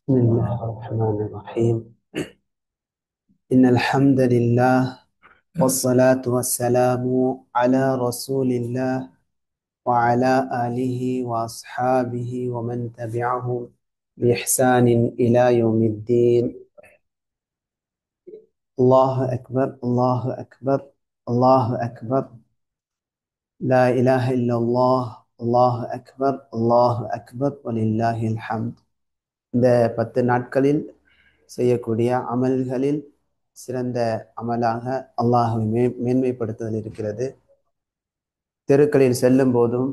بسم الله الرحمن الرحيم. إن الحمد لله والصلاة والسلام على رسول الله وعلى آله وأصحابه ومن تبعهم بإحسان إلى يوم الدين. الله أكبر الله أكبر الله أكبر، لا إله إلا الله، الله أكبر الله أكبر ولله الحمد. இந்த 10 நாட்களில் செய்யக்கூடிய அமல்களில் சிறந்த அமலாக அல்லாஹ்வை மேன்மைப்படுத்துதல் இருக்கிறது. தெருக்களில் செல்லும் போதும்,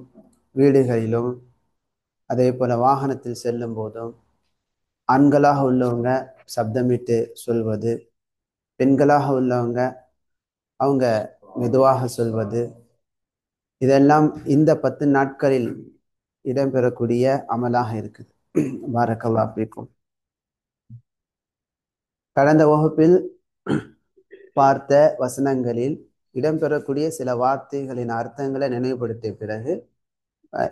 வீடுகளிலும், அதே போல வாகனத்தில் செல்லும் போதும் ஆண்களாக உள்ளவங்க சப்தமிட்டு சொல்வது, பெண்களாக உள்ளவங்க அவங்க மெதுவாக சொல்வது, இதெல்லாம் இந்த 10 நாட்களில் இடம்பெறக்கூடிய அமலாக இருக்குது. பாரக்கல்லாஹ் ஃபீக்கும். கடந்த வகுப்பில் பார்த்த வசனங்களில் இடம்பெறக்கூடிய சில வார்த்தைகளின் அர்த்தங்களை நினைவுபடுத்திய பிறகு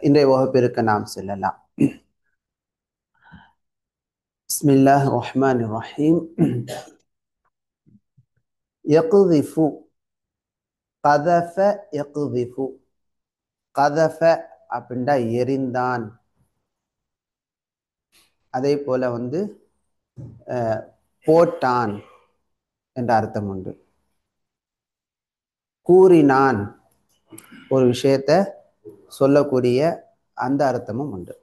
இன்றைய வகுப்பிற்கு நாம் செல்லலாம். பிஸ்மில்லாஹ் ரஹ்மான் ரஹீம். யக்திஃபு, கதஃப யக்திஃபு. கதஃப அப்படின்டா எரிந்தான். அதே போல போட்டான் என்ற அர்த்தம் உண்டு. கூறினான், ஒரு விஷயத்தை சொல்லக்கூடிய அந்த அர்த்தமும் உண்டு.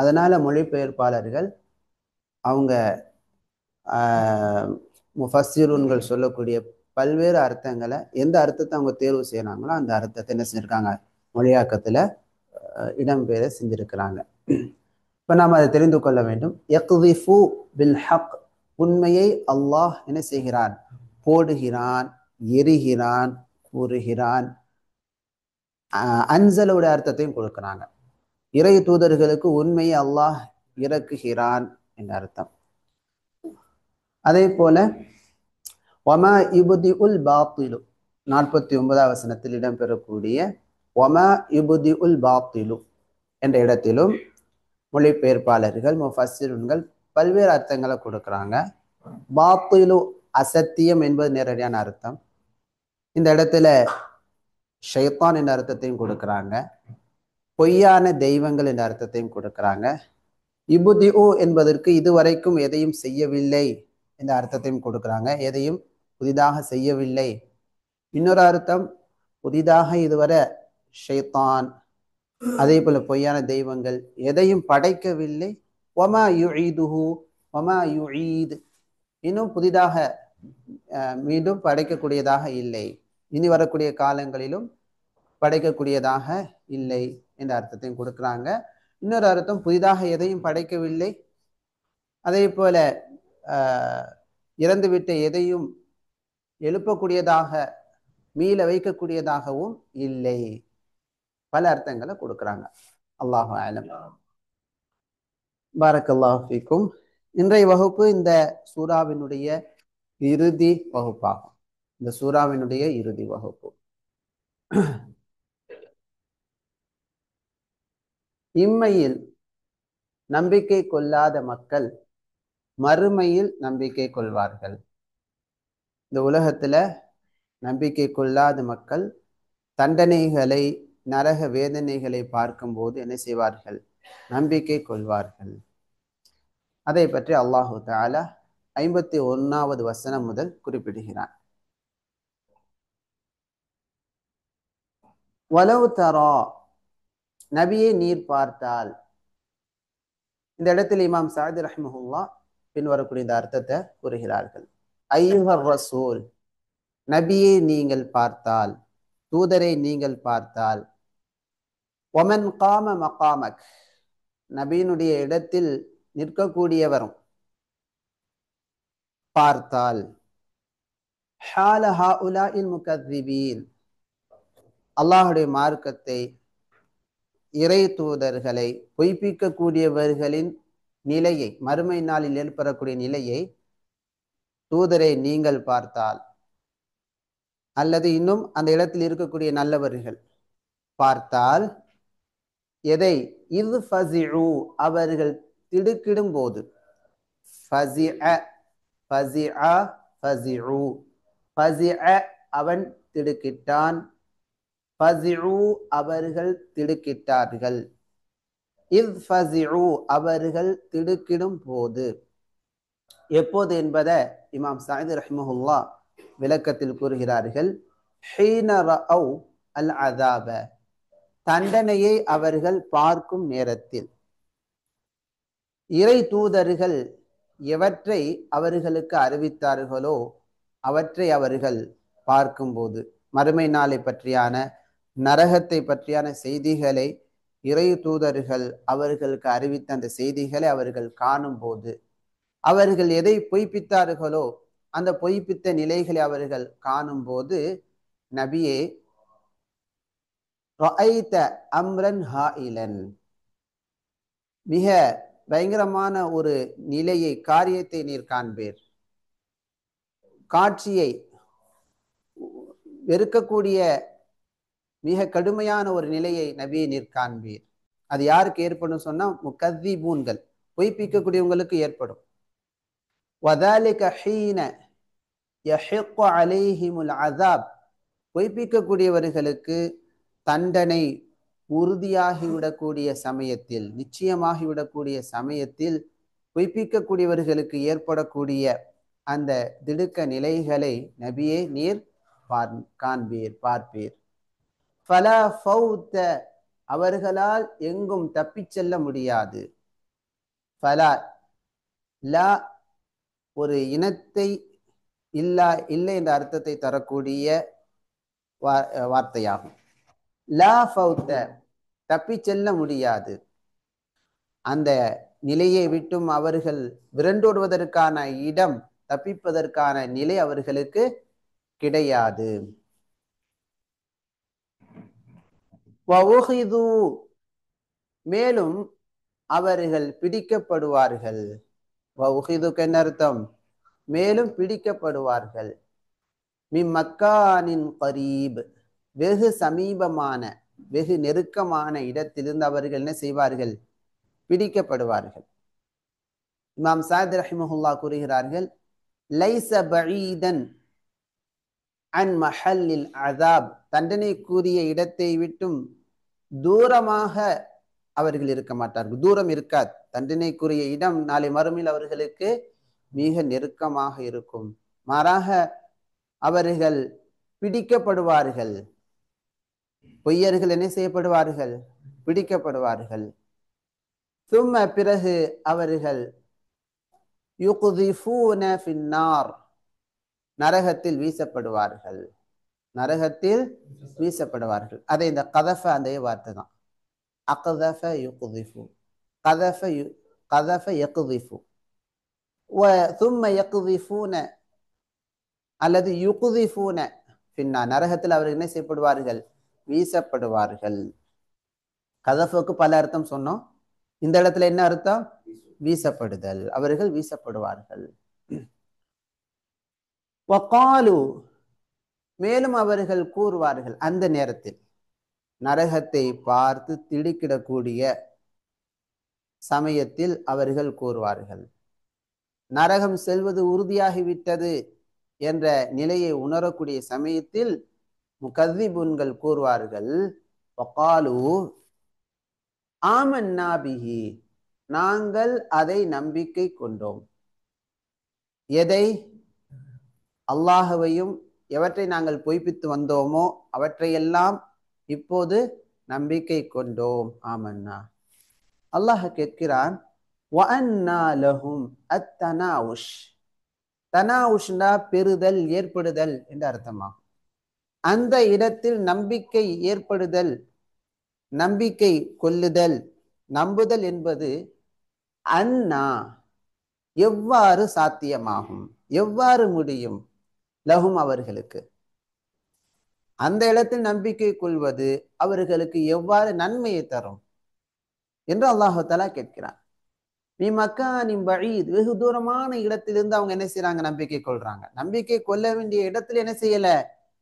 அதனால மொழிபெயர்ப்பாளர்கள் அவங்க முஃபஸ்ஸிரூன்கள் சொல்லக்கூடிய பல்வேறு அர்த்தங்களை எந்த அர்த்தத்தை அவங்க தேர்வு செய்யறாங்களோ அந்த அர்த்தத்தை என்ன செஞ்சிருக்காங்க, மொழியாக்கத்துல இடம்பெற செஞ்சிருக்கிறாங்க. இப்ப நாம் அதை தெரிந்து கொள்ள வேண்டும். யக்திஃபு பில் ஹக், உண்மையை அல்லாஹ் என்ன செய்கிறான், போடுகிறான், எரிகிறான், கூறுகிறான். அன்சலுடைய அர்த்தத்தையும் கொடுக்கிறாங்க. இறை தூதர்களுக்கு உண்மையை அல்லாஹ் இறக்குகிறான் என்ற அர்த்தம். அதே போல ஒமா இபுதி உல் பாத்திலு, 49வது வசனத்தில் இடம்பெறக்கூடிய ஒமா இபுதி உல் பாத்திலு என்ற இடத்திலும் மொழிபெயர்ப்பாளர்கள் முஃபஸ்ஸிரூன்கள் பல்வேறு அர்த்தங்களை கொடுக்குறாங்க. பாத்திலு அசத்தியம் என்பது நேரடியான அர்த்தம். இந்த இடத்துல ஷைத்தான் என்ற அர்த்தத்தையும் கொடுக்குறாங்க. பொய்யான தெய்வங்கள் என்ற அர்த்தத்தையும் கொடுக்குறாங்க. இபுதிஉ என்பதற்கு இதுவரைக்கும் எதையும் செய்யவில்லை என்ற அர்த்தத்தையும் கொடுக்குறாங்க. எதையும் புதிதாக செய்யவில்லை. இன்னொரு அர்த்தம், புதிதாக இதுவரை ஷைத்தான், அதே போல பொய்யான தெய்வங்கள் எதையும் படைக்கவில்லை. ஒமா யுஈதுஹு ஒமா யுஈத், இன்னும் புதிதாக மீண்டும் படைக்கக்கூடியதாக இல்லை, இனி வரக்கூடிய காலங்களிலும் படைக்கக்கூடியதாக இல்லை என்ற அர்த்தத்தையும் கொடுக்குறாங்க. இன்னொரு அர்த்தம், புதிதாக எதையும் படைக்கவில்லை, அதே போல இறந்துவிட்ட எதையும் எழுப்பக்கூடியதாக, மீள வைக்கக்கூடியதாகவும் இல்லை. பல அர்த்தங்களை கொடுக்குறாங்க. அல்லாஹு அலம். பாரக்கல்லாஹு ஃபீக்கும். இன்றைய வகுப்பு இந்த சூராவினுடைய இறுதி வகுப்பாகும். இந்த சூராவினுடைய இறுதி வகுப்பு. இம்மையில் நம்பிக்கை கொள்ளாத மக்கள் மறுமையில் நம்பிக்கை கொள்வார்கள். இந்த உலகத்துல நம்பிக்கை கொள்ளாத மக்கள் தண்டனைகளை, நரக வேதனைகளை பார்க்கும்போது என்ன செய்வார்கள், நம்பிக்கை கொள்வார்கள். அதை பற்றி அல்லாஹு தஆலா 51வது வசனம் முதல் குறிப்பிடுகிறான். வலவு தரா, நபியை நீர் பார்த்தால். இந்த இடத்தில் இமாம் சாதி ரஹ்மஹுல்லா பின்வரக்கூடிய இந்த அர்த்தத்தை கூறுகிறார்கள். ஐயுஹர் ரசூல், நபியை நீங்கள் பார்த்தால், தூதரை நீங்கள் பார்த்தால். ஒமன் காம மகாமக், நபியினுடைய இடத்தில் நிற்கக்கூடியவரும் பார்த்தால். ஹால ஹாஉலாஇல் முகத்திபீன், அல்லாஹுடைய மார்க்கத்தை, இறை தூதர்களை பொய்ப்பிக்கக்கூடியவர்களின் நிலையை, மறுமை நாளில் ஏற்படக்கூடிய நிலையை தூதரை நீங்கள் பார்த்தால், அல்லது இன்னும் அந்த இடத்தில் இருக்கக்கூடிய நல்லவர்கள் பார்த்தால், எதை, இது ஃபஸிஉ, அவர்கள் திடுக்கிடும் போது, ஃபஸிஅ ஃபஸிஅ ஃபஸிஉ ஃபஸிஅ அவன் திடுக்கிட்டான், ஃபஸிஉ அவர்கள் திடுக்கிட்டார்கள், இத் ஃபஸிஉ அவர்கள் திடுக்கிடும் போது. எப்போது என்பதை இமாம் சஅதி ரஹ்மஹுல்லா விளக்கத்தில் கூறுகிறார்கள். ஹீன ரஅவ் அல் அஸாப தண்டனையை அவர்கள் பார்க்கும் நேரத்தில். இறை தூதர்கள் எவற்றை அவர்களுக்கு அறிவித்தார்களோ அவற்றை அவர்கள் பார்க்கும்போது, மறுமை நாளை பற்றியான நரகத்தை பற்றியான செய்திகளை இறை தூதர்கள் அவர்களுக்கு அறிவித்த அந்த செய்திகளை அவர்கள் காணும் போது, அவர்கள் எதை பொய்ப்பித்தார்களோ அந்த பொய்ப்பித்த நிலைகளை அவர்கள் காணும் போது, நபியே ரஅய்த அம்ரன் ஹாயிலன் மிக பயங்கரமான ஒரு நிலையை, காரியத்தை நீர் காண்பீர், காட்சியை, வெறுக்கக்கூடிய மிக கடுமையான ஒரு நிலையை நபியை நீர் காண்பீர். அது யாருக்கு ஏற்படும் சொன்னா முகத்திபூன்கள், பொய்ப்பிக்கக்கூடியவங்களுக்கு ஏற்படும். வதாலிக ஹீன யஹிக்கு அலைஹிமுல் அஸாப் பொய்ப்பிக்கக்கூடியவர்களுக்கு தண்டனை உறுதியாகிவிடக்கூடிய சமயத்தில், நிச்சயமாகிவிடக்கூடிய சமயத்தில் பொய்ப்பிக்கக்கூடியவர்களுக்கு ஏற்படக்கூடிய அந்த திடுக்க நிலைகளை நபியே நீர் காண்பீர், பார்ப்பீர். ஃபலா ஃபௌத அவர்களால் எங்கும் தப்பிச் செல்ல முடியாது. ஃபலா லா ஒரு இனத்தை இல்லை என்ற அர்த்தத்தை தரக்கூடிய வார்த்தையாகும். லா ஃபௌத தப்பிச் செல்ல முடியாது. அந்த நிலையை விட்டும் அவர்கள் விரண்டோடுவதற்கான இடம், தப்பிப்பதற்கான நிலை அவர்களுக்கு கிடையாது. மேலும் அவர்கள் பிடிக்கப்படுவார்கள். என்ன அர்த்தம்? மேலும் பிடிக்கப்படுவார்கள். மின் மக்கானின் கரீப் வெகு சமீபமான, வெகு நெருக்கமான இடத்திலிருந்து அவர்கள் என்ன செய்வார்கள்? பிடிக்கப்படுவார்கள். இமாம் சஅதி ரஹிமஹுல்லா கூறுகிறார்கள், லைஸ பஈதன் அன் மஹல்லில் அஸாப் தண்டனைக்குரிய இடத்தை விட்டும் தூரமாக அவர்கள் இருக்க மாட்டார்கள். தூரம் இருக்காது. தண்டனைக்குரிய இடம் நாளை மறுமையில் அவர்களுக்கு மிக நெருக்கமாக இருக்கும். மாறாக அவர்கள் பிடிக்கப்படுவார்கள். பொய்யர்கள் என்ன செய்யப்படுவார்கள்? பிடிக்கப்படுவார்கள். சும்ம பிறகு அவர்கள் யுக்திஃபூன ஃபின்னார் நரகத்தில் வீசப்படுவார்கள். நரகத்தில் வீசப்படுவார்கள். அதை இந்த கதஃப அந்த வார்த்தை தான். அக்தஃப யுக்திஃபு, கதஃப யக்திஃபு வ சும்ம யக்திஃபூன அல்லது யுக்திஃபூன ஃபின்னார் நரகத்தில் அவர்கள் என்ன செய்யப்படுவார்கள்? வீசப்படுவார்கள். கதஃபுக்கு பல அர்த்தம் சொன்னோம். இந்த இடத்துல என்ன அர்த்தம்? வீசப்படுதல். அவர்கள் வீசப்படுவார்கள். வகாலு மேலும் அவர்கள் கூறுவார்கள், அந்த நேரத்தில் நரகத்தை பார்த்து திடுக்கிடக்கூடிய சமயத்தில் அவர்கள் கூறுவார்கள், நரகம் செல்வது உறுதியாகிவிட்டது என்ற நிலையை உணரக்கூடிய சமயத்தில் முகத்திபுன்கள் கூறுவார்கள், வகாலு ஆமன்னா பிஹி நாங்கள் அதை நம்பிக்கை கொண்டோம். எதை? அல்லாஹுவையும் எவற்றை நாங்கள் பொய்ப்பித்து வந்தோமோ அவற்றையெல்லாம் இப்போது நம்பிக்கை கொண்டோம். ஆமன்னா. அல்லாஹ் கேட்கிறான், வஅன்னா லஹும் அத்தனாவுஷ். தனாவுஷ்னா பெறுதல், ஏற்படுதல் என்ற அர்த்தமாகும். அந்த இடத்தில் நம்பிக்கை ஏற்படுதல், நம்பிக்கை கொள்ளுதல், நம்புதல் என்பது அன்னா எவ்வாறு சாத்தியமாகும், எவ்வாறு முடியும்? லஹும் அவர்களுக்கு அந்த இடத்தில் நம்பிக்கை கொள்வது அவர்களுக்கு எவ்வாறு நன்மையை தரும் என்று அல்லாஹு தஆலா கேட்கிறான். நீ மக்கானின் பஈத் வெகு தூரமான இடத்திலிருந்து அவங்க என்ன செய்யறாங்க? நம்பிக்கை கொள்றாங்க. நம்பிக்கை கொள்ள வேண்டிய இடத்துல என்ன செய்யல?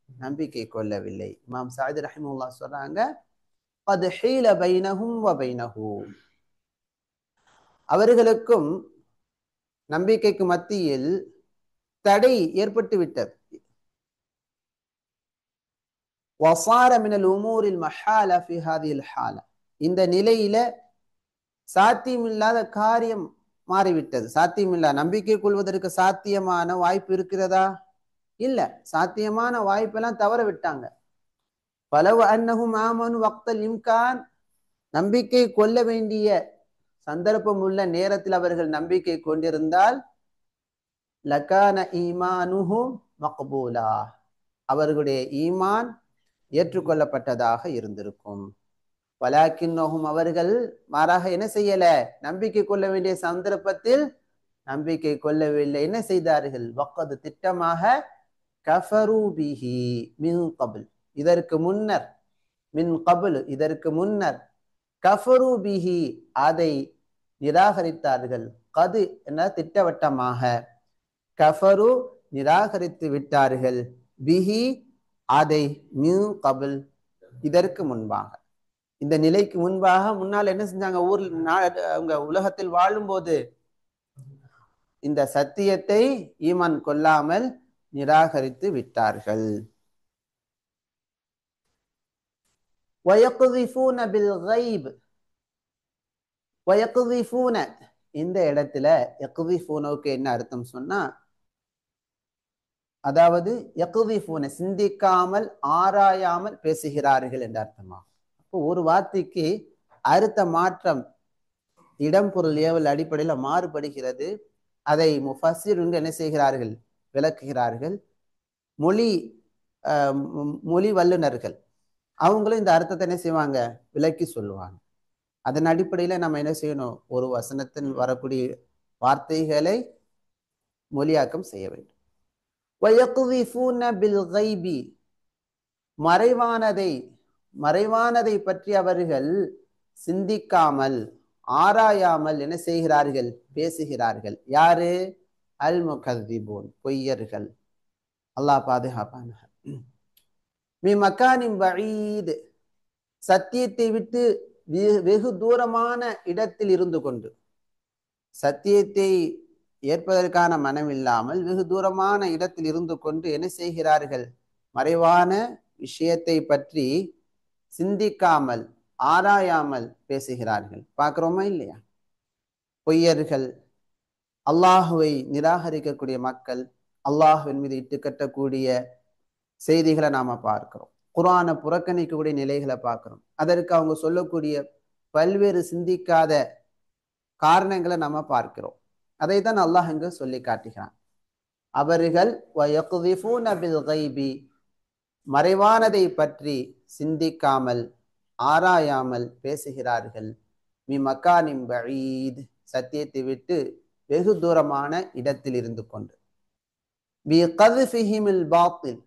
நம்பிக்கை கொள்ளவில்லை. இமாம் சஅதி ரஹிமஹுல்லாஹ் சொல்றாங்க, கத் ஹீல பைனஹும் வ பைனஹு அவர்களுக்கும் நம்பிக்கைக்கு மத்தியில் தடை ஏற்பட்டு விட்டது. وصار من الامور المحاله في هذه الحاله, இந்த நிலையில சாத்தியமில்லாத காரியம் மாறிவிட்டது. சாத்தியமில்லா, நம்பிக்கை கொள்வதற்கு சாத்தியமான வாய்ப்பு இருக்கிறதா? இல்ல, சாத்தியமான வாய்ப்பெல்லாம் தவற விட்டாங்க. பலவ அன்னஹும் ஆமனு வக்தல் இம்கான், நம்பிக்கை கொள்ள வேண்டிய சந்தர்ப்பம் உள்ள நேரத்தில் அவர்கள் நம்பிக்கை கொண்டிருந்தால் லகான ஈமானுஹும் மக்பூலா, அவர்களுடைய ஈமான் ஏற்றுக்கொள்ளப்பட்டதாக இருந்திருக்கும். வலாக்கின்னஹும், அவர்கள் மாறாக என்ன செய்யல, நம்பிக்கை கொள்ள வேண்டிய சந்தர்ப்பத்தில் நம்பிக்கை கொள்ளவில்லை. என்ன செய்தார்கள்? வக்கது, திட்டமாக, கஃபரு பிஹி மின் கபில், இதற்கு முன்னர், மின் கபில் இதற்கு முன்னர், கஃபரு பிஹி அதை நிராகரித்தார்கள். கது என திட்டவட்டமாக, கஃபரு நிராகரித்து விட்டார்கள், பிஹி அதை, மின் கபில் இதற்கு முன்பாக, இந்த நிலைக்கு முன்பாக. முன்னால் என்ன செஞ்சாங்க? அவங்க உலகத்தில் வாழும்போது இந்த சத்தியத்தை ஈமான் கொள்ளாமல் நிராகரித்து விட்டார்கள். وَيَقْذِفُونَ بِالْغَيْبِ, وَيَقْذِفُونَ, இந்த இடத்துல யக்திஃபூனுக்கு என்ன அர்த்தம் சொன்னா, அதாவது யக்திஃபூன, சிந்திக்காமல் ஆராயாமல் பேசுகிறார்கள் என்ற அர்த்தமாகும். அப்போ ஒரு வார்த்தைக்கு அர்த்த மாற்றம் இடம் பொருள் ஏவல் அடிப்படையில் மாறுபடுகிறது. அதை முஃபஸ்ஸிர்கள் என்ன செய்கிறார்கள்? விளக்குகிறார்கள். மொழி வல்லுநர்கள் அவங்களும் இந்த அர்த்தத்தை என்ன செய்வாங்க? விளக்கி சொல்லுவாங்க. அதன் அடிப்படையில் நம்ம என்ன செய்யணும்? ஒரு வசனத்தின் வரக்கூடிய வார்த்தைகளை மொழியாக்கம் செய்ய வேண்டும். وَيَقْذِفُونَ بِالْغَيْبِ, மறைவானதை பற்றி அவர்கள் சிந்திக்காமல் ஆராயாமல் என்ன செய்கிறார்கள்? பேசுகிறார்கள். யாரு? அல் முகத்திபூன், பொய்யர்கள். அல்லாஹ் பாதுகாப்பான. மீ மக்கானின் பஈத், சத்தியத்தை விட்டு வெகு தூரமான இடத்தில் இருந்து கொண்டு, சத்தியத்தை ஏற்பதற்கான மனம் இல்லாமல் வெகு தூரமான இடத்தில் இருந்து கொண்டு என்ன செய்கிறார்கள்? மறைவான விஷயத்தை பற்றி சிந்திக்காமல் ஆராயாமல் பேசுகிறார்கள். பார்க்கிறோமா இல்லையா? பொய்யர்கள், அல்லாஹுவை நிராகரிக்கக்கூடிய மக்கள், அல்லாஹுவின் மீது இட்டு கட்டக்கூடிய செய்திகளை நாம பார்க்கிறோம். குர்ஆனை புறக்கணிக்கக்கூடிய நிலைகளை பார்க்கிறோம். அதற்கு அவங்க சொல்லக்கூடிய பல்வேறு சிந்திக்காத காரணங்களை நாம பார்க்கிறோம். அதை தான் அல்லாஹ் இங்கு சொல்லி காட்டுகிறான். அவர்கள் வயக்திஃபூன பில் கைபி, மறைவானதை பற்றி சிந்திக்காமல் ஆராயாமல் பேசுகிறார்கள். மி மக்கானின் பஈத், சத்தியத்தை விட்டு வெகு தூரமான இடத்தில் இருந்து கொண்டு. பி கத்ஃபிஹிமில் பாத்தில்,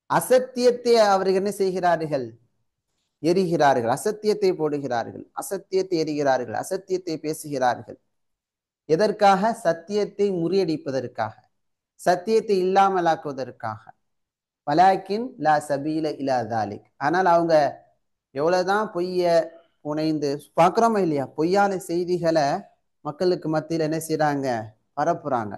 அசத்தியத்தை அவர்கள் என்ன செய்கிறார்கள்? எரிகிறார்கள். அசத்தியத்தை போடுகிறார்கள், அசத்தியத்தை எரிகிறார்கள், அசத்தியத்தை பேசுகிறார்கள். எதற்காக? சத்தியத்தை முறியடிப்பதற்காக, சத்தியத்தை இல்லாமலாக்குவதற்காக. வலாக்கின் லா சபீல இலா தாலிக், ஆனால் அவங்க எவ்வளவுதான் பொய்ய புனைந்து பார்க்கிறோமா இல்லையா? பொய்யான செய்திகளை மக்களுக்கு மத்தியில் என்ன செய்யறாங்க? பரப்புறாங்க,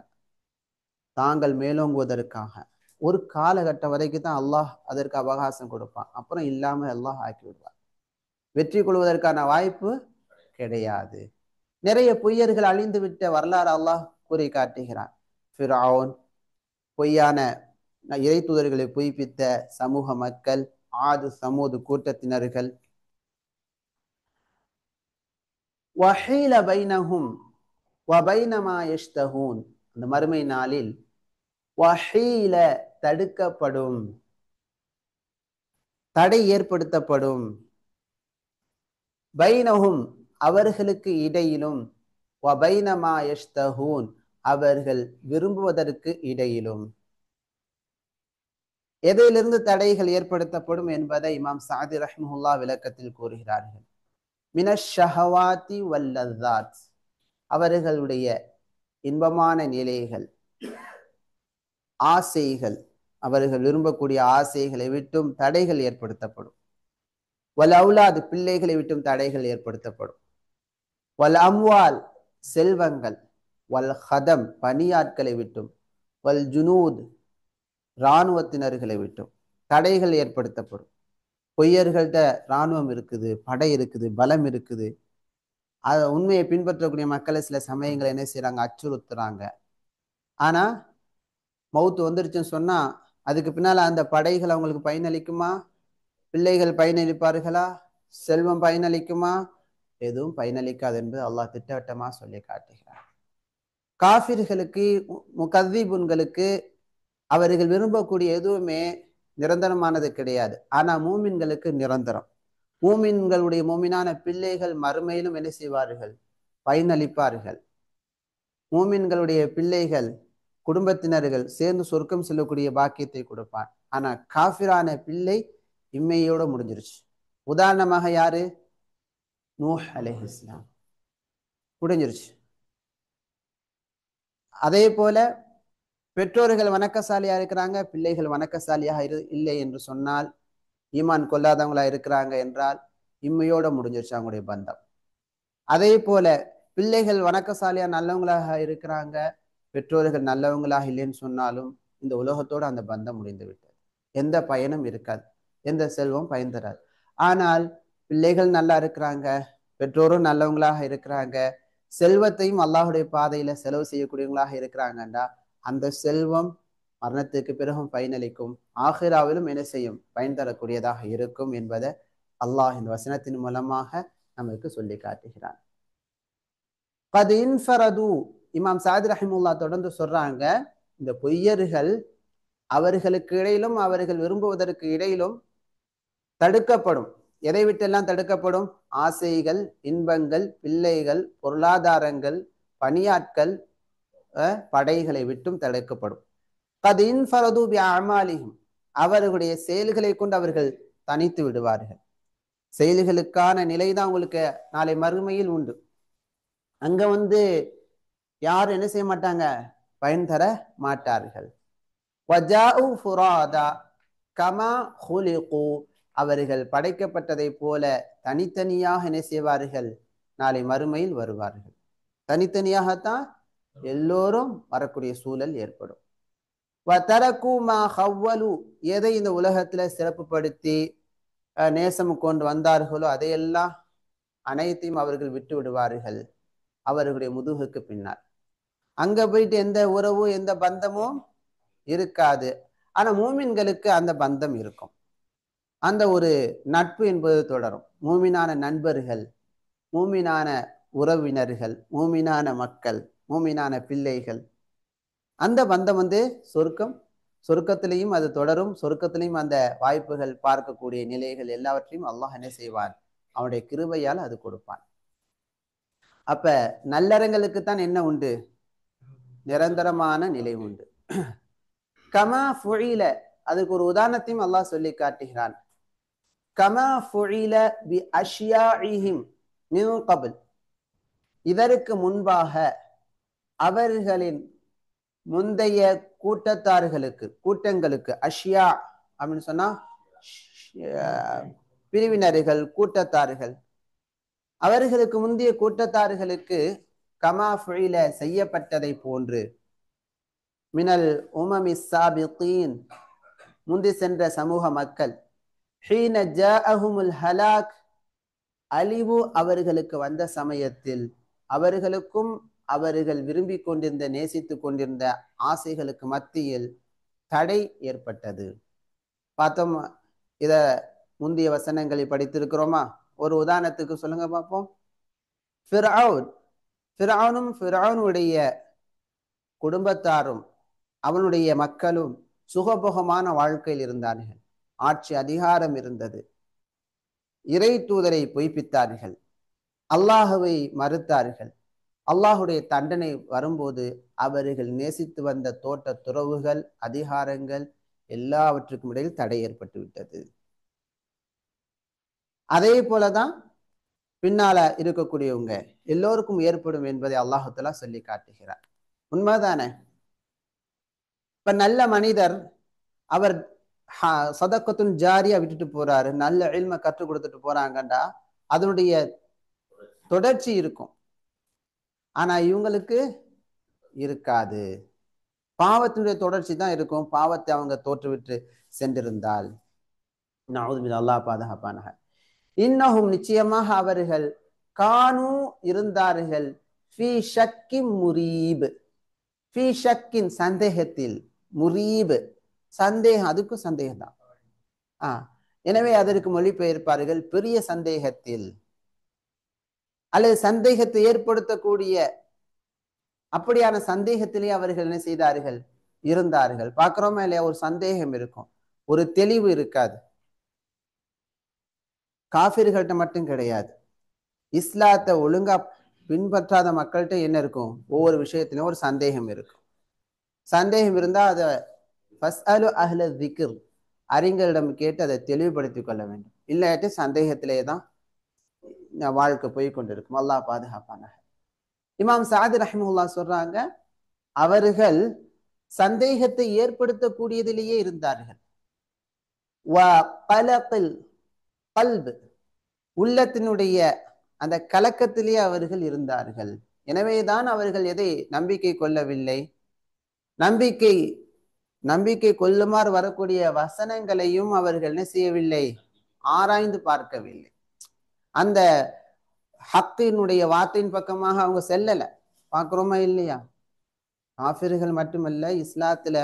தாங்கள் மேலோங்குவதற்காக. ஒரு காலகட்டம் வரைக்கும் தான் அல்லாஹ் அதற்கு அவகாசம் கொடுப்பான். அப்புறம் இல்லாம அல்லாஹ் ஆக்கி விடுவார். வெற்றி கொள்வதற்கான வாய்ப்பு கிடையாது. நிறைய பொய்யர்கள் அழிந்து விட்ட வரலாறு அல்லாஹ் கூறி காட்டுகிறான். ஃபிரௌன், பொய்யான இறை தூதர்களை பொய்ப்பித்த சமூக மக்கள், ஆது சமூது கூட்டத்தினர்கள். வஹீல பைனஹும் வபைன மா யஷ்தஹூன், அந்த மறுமை நாளில் வஹீல தடுக்கப்படும், தடை ஏற்படுத்தப்படும், பைனஹும் அவர்களுக்கு இடையிலும், வபைன மா யஷ்தஹூன் அவர்கள் விரும்புவதற்கு இடையிலும். எதிலிருந்து தடைகள் ஏற்படுத்தப்படும் என்பதை இமாம் சாதி ரஹ்மஹுல்லாஹ் விளக்கத்தில் கூறுகிறார்கள். மினஷ் ஷஹவாத்தி வல்லதாத், அவர்களுடைய இன்பமான நிலைகள், ஆசைகள், அவர்கள் விரும்பக்கூடிய ஆசைகளை விட்டும் தடைகள் ஏற்படுத்தப்படும். வல் அவுலாது, பிள்ளைகளை விட்டும் தடைகள் ஏற்படுத்தப்படும். வல் அம்வால், செல்வங்கள். வல் ஹதம் பணியாட்களை விட்டும், வல் ஜுனூத் இராணுவத்தினர்களை விட்டும் தடைகள் ஏற்படுத்தப்படும். பொய்யர்கள்ட்ட இராணுவம் இருக்குது, படை இருக்குது, பலம் இருக்குது. உண்மையை பின்பற்றக்கூடிய மக்களை சில சமயங்கள் என்ன செய்யறாங்க, அச்சுறுத்துறாங்க. ஆனா மவுத்து வந்துருச்சுன்னு சொன்னா அதுக்கு பின்னால அந்த படைகள் அவங்களுக்கு பயனளிக்குமா? பிள்ளைகள் பயனளிப்பார்களா? செல்வம் பயனளிக்குமா? எதுவும் பயனளிக்காது என்பது அல்லாஹ் திட்டவட்டமா சொல்லி காட்டுகிறார். காஃபிர்களுக்கு, முகத்திபுன்களுக்கு அவர்கள் விரும்பக்கூடிய எதுவுமே நிரந்தரமானது கிடையாது. ஆனா மூமின்களுக்கு நிரந்தரம். மூமின்களுடைய மூமினான பிள்ளைகள் மறுமையிலும் என்ன செய்வார்கள், பயனளிப்பார்கள். மூமின்களுடைய பிள்ளைகள் குடும்பத்தினர்கள் சேர்ந்து சொர்க்கம் செல்லக்கூடிய பாக்கியத்தை கொடுப்பான். ஆனா காஃபிரான பிள்ளை இம்மையோட முடிஞ்சிருச்சு. உதாரணமாக யாரு? நூஹ் அலைஹிஸ்ஸலாம் முடிஞ்சிருச்சு. அதே போல பெற்றோர்கள் வணக்கசாலியா இருக்கிறாங்க, பிள்ளைகள் வணக்கசாலியாக இல்லை என்று சொன்னால், ஈமான் கொள்ளாதவங்களா இருக்கிறாங்க என்றால் இம்மையோட முடிஞ்சிருச்சு அவங்களுடைய பந்தம். அதே போல பிள்ளைகள் வணக்கசாலியா நல்லவங்களாக இருக்கிறாங்க, பெற்றோர்கள் நல்லவங்களாக இல்லைன்னு சொன்னாலும் இந்த உலகத்தோட அந்த பந்தம் முடிந்து விட்டது. எந்த பயனும் இருக்காது, எந்த செல்வம் பயன் தராது. ஆனால் பிள்ளைகள் நல்லா இருக்கிறாங்க, பெற்றோரும் நல்லவங்களாக இருக்கிறாங்க, செல்வத்தையும் அல்லாஹுடைய பாதையில செலவு செய்யக்கூடியவங்களாக இருக்கிறாங்கண்டா அந்த செல்வம் மரணத்துக்கு பிறகும் பயனளிக்கும், ஆஹிராவிலும் என்ன செய்யும், பயன் தரக்கூடியதாக இருக்கும் என்பதை அல்லாஹ் இந்த வசனத்தின் மூலமாக நமக்கு சொல்லி காட்டுகிறான். இமாம் சாதி ரஹிமுல்லா தொடர்ந்து சொல்றாங்க, இந்த பொய்யர்கள் அவர்களுக்கு இடையிலும் அவர்கள் விரும்புவதற்கு இடையிலும் தடுக்கப்படும். எதை விட்டெல்லாம் தடுக்கப்படும்? ஆசைகள், இன்பங்கள், பிள்ளைகள், பொருளாதாரங்கள், பணியாட்கள், படைகளை விட்டும் தடுக்கப்படும். அவர்களுடைய செயல்களை கொண்டு அவர்கள் தனித்து விடுவார்கள். செயல்களுக்கான நிலைதான் உங்களுக்கு நாளை மறுமையில் உண்டு. அங்க யாரும் என்ன செய்ய மாட்டாங்க, பயன் தர மாட்டார்கள். அவர்கள் படைக்கப்பட்டதை போல தனித்தனியாக என்ன செய்வார்கள், நாளை மறுமையில் வருவார்கள். தனித்தனியாகத்தான் எல்லோரும் வரக்கூடிய சூழல் ஏற்படும். எதை இந்த உலகத்துல சிறப்புப்படுத்தி நேசம் கொண்டு வந்தார்களோ அதையெல்லாம் அனைத்தையும் அவர்கள் விட்டு விடுவார்கள் அவர்களுடைய முதுகுக்கு பின்னால். அங்க போயிட்டு எந்த உறவும் எந்த பந்தமும் இருக்காது. ஆனா மூமின்களுக்கு அந்த பந்தம் இருக்கும், அந்த ஒரு நட்பு என்பது தொடரும். மூமினான நண்பர்கள், மூமினான உறவினர்கள், மூமினான மக்கள், மூமினான பிள்ளைகள், அந்த பந்தம் சொர்க்கத்திலையும் அது தொடரும். சொர்க்கத்திலையும் அந்த வாய்ப்புகள், பார்க்கக்கூடிய நிலைகள் எல்லாவற்றையும் அல்லாஹ் என்ன செய்வான், அவனுடைய கிருபையால் அது கொடுப்பான். அப்ப நல்லறங்களுக்குத்தான் என்ன உண்டு, நிரந்தரமான நிலை உண்டு. கமா ஃபுஇல, அதுக்கு ஒரு உதாரணத்தையும் அல்லாஹ் சொல்லி காட்டுகிறான். கமா ஃபுஇல பி அஷ்யாஇஹிம் மின் கப்ல், இதற்கு முன்பாக அவர்களின் முந்தைய கூட்டங்களுக்கு, அஷ்யா அப்படின்னு சொன்னா பிரிவினர்கள், கூட்டத்தார்கள், அவர்களுக்கு முந்தைய கூட்டத்தார்களுக்கு கமா ஃபுஇல செய்யப்பட்டதை போன்று, மினல் உமமி சாபிகீன் முந்தி சென்ற சமூக மக்கள், ஹீன ஜாஅஹுமுல் ஹலாக் அழிவு அவர்களுக்கு வந்த சமயத்தில் அவர்களுக்கும் அவர்கள் விரும்பி கொண்டிருந்த, நேசித்து கொண்டிருந்த ஆசைகளுக்கு மத்தியில் தடை ஏற்பட்டது. பார்த்தோம், இத முந்தைய வசனங்களை படித்திருக்கிறோமா? ஒரு உதாரணத்துக்கு சொல்லுங்க பார்ப்போம். ஃபிர்அவுனும் ஃபிர்அவுனுடைய குடும்பத்தாரும் அவனுடைய மக்களும் சுகபோகமான வாழ்க்கையில் இருந்தார்கள், ஆட்சி அதிகாரம் இருந்தது, இறை தூதரை பொய்ப்பித்தார்கள், அல்லாஹுவை மறுத்தார்கள். அல்லாஹுடைய தண்டனை வரும்போது அவர்கள் நேசித்து வந்த தோட்ட துறவுகள், அதிகாரங்கள் எல்லாவற்றுக்கும் இடையில் தடை ஏற்பட்டு விட்டது. அதே போலதான் பின்னால இருக்கக்கூடியவங்க எல்லோருக்கும் ஏற்படும் என்பதை அல்லாஹு தஆலா சொல்லி காட்டுகிறார். உண்மைதானே? இப்ப நல்ல மனிதர் அவர் சதக்கத்துன் ஜாரியா விட்டுட்டு போறாரு, நல்ல இல்ம கற்றுக் கொடுத்துட்டு போறாங்கண்டா அதனுடைய தொடர்ச்சி இருக்கும். ஆனா இவங்களுக்கு இருக்காது. பாவத்தினுடைய தொடர்ச்சி தான் இருக்கும். பாவத்தை அவங்க தோற்றுவிட்டு சென்றிருந்தால். நவுதுபில்லாஹ், அல்லாஹ் பாதுகாப்பானாக. இன்னஹும் நிச்சயமாக அவர்கள் கானு இருந்தார்கள் ஃபீ ஷக்கின் முரீப், ஃபீ ஷக்கின் சந்தேகத்தில், முரீப் சந்தேகம், அதுக்கும் சந்தேகம் தான். எனவே அதற்கு மொழிபெயர்ப்பார்கள் பெரிய சந்தேகத்தில், அல்லது சந்தேகத்தை ஏற்படுத்தக்கூடிய அப்படியான சந்தேகத்திலே அவர்கள் என்ன செய்தார்கள், இருந்தார்கள். பார்க்கிறோமா இல்லையா? ஒரு சந்தேகம் இருக்கும், ஒரு தெளிவு இருக்காது. காஃபிர்கள்ட்ட மட்டும் கிடையாது, இஸ்லாத்தை ஒழுங்கா பின்பற்றாத மக்கள்கிட்ட என்ன இருக்கும், ஒவ்வொரு விஷயத்திலும் ஒரு சந்தேகம் இருக்கும். சந்தேகம் இருந்தா அதை ஃபஸ்அலு அஹ்ல திக்ர், அறிஞரிடம் கேட்டு அதை தெளிவுபடுத்திக் கொள்ள வேண்டும். இல்லாட்டி சந்தேகத்திலே தான் வாழ்க்கை போய் கொண்டிருக்கும். அல்லாஹ் பாதுகாப்பான. இமாம் சாதி ரஹ்மத்துல்லாஹ் சொல்றாங்க, அவர்கள் சந்தேகத்தை ஏற்படுத்தக்கூடியதிலேயே இருந்தார்கள். உள்ளத்தினுடைய அந்த கலக்கத்திலே அவர்கள் இருந்தார்கள். எனவேதான் அவர்கள் எதை நம்பிக்கை கொள்ளவில்லை, நம்பிக்கை கொள்ளுமாறு வரக்கூடிய வசனங்களையும் அவர்கள் என்ன செய்யவில்லை, ஆராய்ந்து பார்க்கவில்லை. அந்த ஹக்கினுடைய வார்த்தையின் பக்கமாக அவங்க செல்லல. பார்க்கிறோமா இல்லையா? காஃபிர்கள் மட்டுமல்ல, இஸ்லாத்துல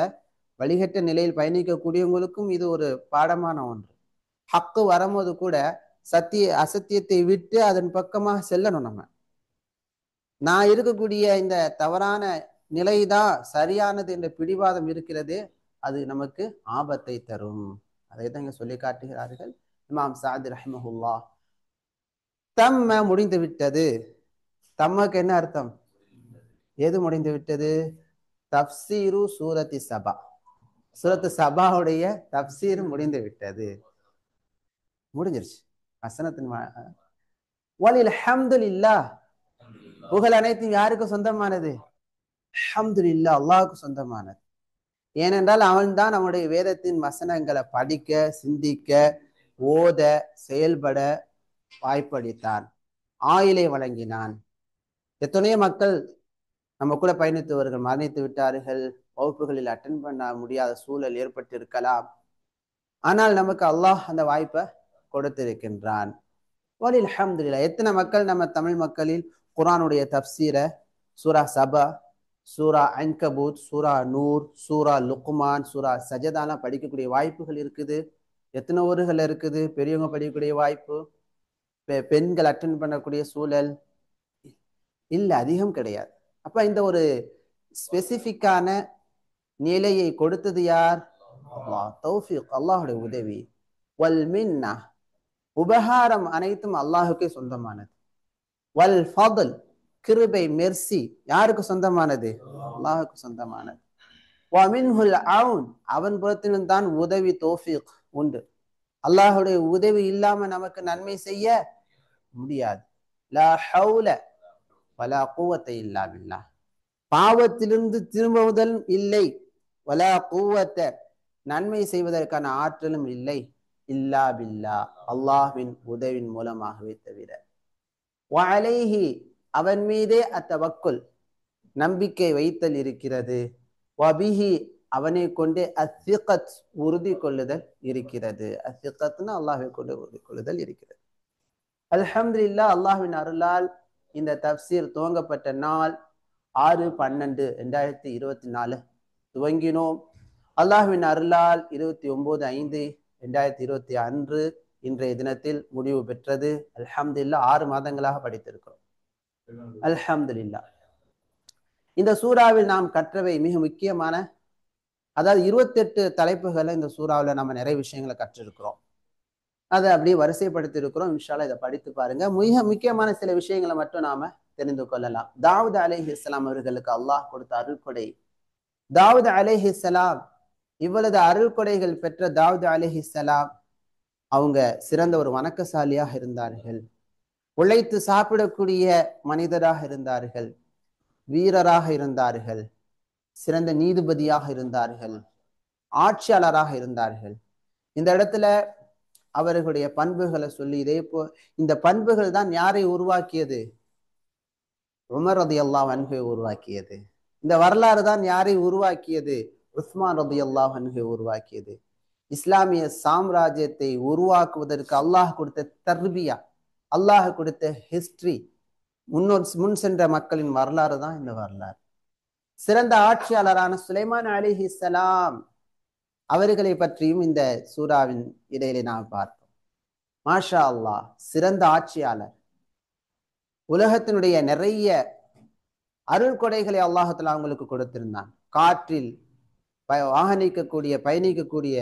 வழிகட்ட நிலையில் பயணிக்கக்கூடியவங்களுக்கும் இது ஒரு பாடமான ஒன்று. ஹக்கு வரும்போது கூட அசத்தியத்தை விட்டு அதன் பக்கமாக செல்லணும். நான் இருக்கக்கூடிய இந்த தவறான நிலைதான் சரியானது என்ற பிடிவாதம் இருக்கிறது, அது நமக்கு ஆபத்தை தரும். அதை தான் இங்க சொல்லி காட்டுகிறார்கள் இமாம் சாதி ரஹ்மத்துல்லாஹ். தம்ம முடிந்து விட்டது. தம்மக்கு என்ன அர்த்தம்? எது முடிந்து விட்டது? தப்சீரு சூரத்தி சபா, சூரத்து சபாவுடைய தப்சீர் முடிந்து விட்டது, முடிஞ்சிருச்சு. வசனத்தின் வலில் ஹம்துலில்லாஹ், புகழ் அனைத்தும் யாருக்கு சொந்தமானது? அல்ஹம்துலில்லாஹ், அல்லாஹ்வுக்கு சொந்தமானது. ஏனென்றால் அவன்தான் நம்முடைய வேதத்தின் வசனங்களை படிக்க, சிந்திக்க, ஓத, செயல்பட வாய்ப்பளித்தான், ஆயிலை வழங்கினான். எத்தனையோ மக்கள் நம்ம கூட பயணித்தவர்கள் மரணித்து விட்டார்கள், வகுப்புகளில் அட்டென்ட் பண்ண முடியாத சூழல் ஏற்பட்டிருக்கலாம். ஆனால் நமக்கு அல்லாஹ் அந்த வாய்ப்பை கொடுத்திருக்கின்றான். வலில் அல்ஹம்துலில்லாஹ். எத்தனை மக்கள் நம்ம தமிழ் மக்களில் குர்ஆனுடைய தப்சீரை, சூரா சபா, சூரா அன்கபூத், சூரா நூர், சூரா லுக்மான், சூரா சஜதாலாம் படிக்கக்கூடிய வாய்ப்புகள் இருக்குது. எத்தனை ஊர்கள் இருக்குது பெரியவங்க படிக்கக்கூடிய வாய்ப்பு, பெண்கள் அட்டென்ட் பண்ணக்கூடிய சூழல் இல்லை, அதிகம் கிடையாது. அப்ப இந்த ஒரு ஸ்பெசிபிக்கான நிலையை கொடுத்தது யார்? அல்லாஹ். தௌஃபீக், அல்லாஹுடைய உதவி. வல் மின்னா, உபகாரம் அனைத்தும் அல்லாஹுக்கே சொந்தமானது. வல் ஃபضல், கிருபை, மெர்சி யாருக்கு சொந்தமானது? அல்லாஹுக்கு சொந்தமானது. வமின்ஹுல் அவுன், அவன் புறத்திலும் தான் உதவி, தௌஃபீக் உண்டு. அல்லாஹுடைய உதவி இல்லாம நமக்கு நன்மை செய்ய முடியாது. லா ஹவுல வலா குவத்த இல்லா பில்லாஹ், பாவத்திலிருந்து திரும்புவதல் இல்லை, வலா குவத்த நன்மை செய்வதற்கான ஆற்றலும் இல்லை, இல்லா பில்லா அல்லாஹ்வின் உதவின் மூலமாகவே தவிர. வஅலைஹி, அவன் மீதே அத்தவக்குல், நம்பிக்கை வைத்தல் இருக்கிறது. வபிஹி, அவனை கொண்டே அஸ்ஸிகத், உறுதி கொள்ளுதல் இருக்கிறது. அஸ்ஸிகத்னா அல்லாஹ்வை கொண்டு உறுதி கொள்ளுதல் இருக்கிறது. அல்ஹம்துலில்லாஹ், அல்லாஹ்வின் அருளால் இந்த தப்சீர் துவங்கப்பட்ட நாள் 6/12/2024 துவங்கினோம். அல்லாஹ்வின் அருளால் 29/5/2020 அன்று இன்றைய தினத்தில் முடிவு பெற்றது. அல்ஹம்துலில்லாஹ், 6 மாதங்களாக படித்திருக்கிறோம். அல்ஹம்துலில்லாஹ். இந்த சூறாவில் நாம் கற்றவை மிக முக்கியமான, அதாவது 28 தலைப்புகளை இந்த சூறாவில் நம்ம நிறைய விஷயங்களை கற்றிருக்கிறோம். அதை அப்படியே வரிசைப்படுத்தி இருக்கிறோம். இன்ஷா அல்லாஹ் இதை படித்து பாருங்க. மிக முக்கியமான சில விஷயங்களை மட்டும் நாம தெரிந்து கொள்ளலாம். தாவூத் அலைஹிஸ்ஸலாம் அவர்களுக்கு அல்லாஹ் கொடுத்த அருள்கொடை. தாவூத் அலைஹிஸ்ஸலாம், இவ்வளவு அருள்கொடைகள் பெற்ற தாவூத் அலைஹிஸ்ஸலாம் அவங்க சிறந்த ஒரு வணக்கசாலியாக இருந்தார்கள், உழைத்து சாப்பிடக்கூடிய மனிதராக இருந்தார்கள், வீரராக இருந்தார்கள், சிறந்த நீதிபதியாக இருந்தார்கள், ஆட்சியாளராக இருந்தார்கள். இந்த இடத்துல அவர்களுடைய பண்புகளை சொல்லி, இதே போ இந்த பண்புகள் தான் யாரை உருவாக்கியது? உமர் ரலியல்லாஹு அன்ஹு உருவாக்கியது. இந்த வரலாறு தான் யாரை உருவாக்கியது? உஸ்மான் ரலியல்லாஹு அன்ஹு உருவாக்கியது. இஸ்லாமிய சாம்ராஜ்யத்தை உருவாக்குவதற்கு அல்லாஹ் கொடுத்த தர்பியா, அல்லாஹ் கொடுத்த ஹிஸ்டரி, முன் சென்ற மக்களின் வரலாறு தான் இந்த வரலாறு. சிறந்த ஆட்சியாளரான சுலைமான் அலைஹிஸ்ஸலாம் அவர்களை பற்றியும் இந்த சூறாவின் இடையிலே நாம் பார்த்தோம். மாஷா அல்லாஹ், சிறந்த ஆட்சியாளர். உலகத்தினுடைய நிறைய அருள் கொடைகளை அல்லாஹத்துல அவங்களுக்கு கொடுத்திருந்தான். காற்றில் பயணிக்கக்கூடிய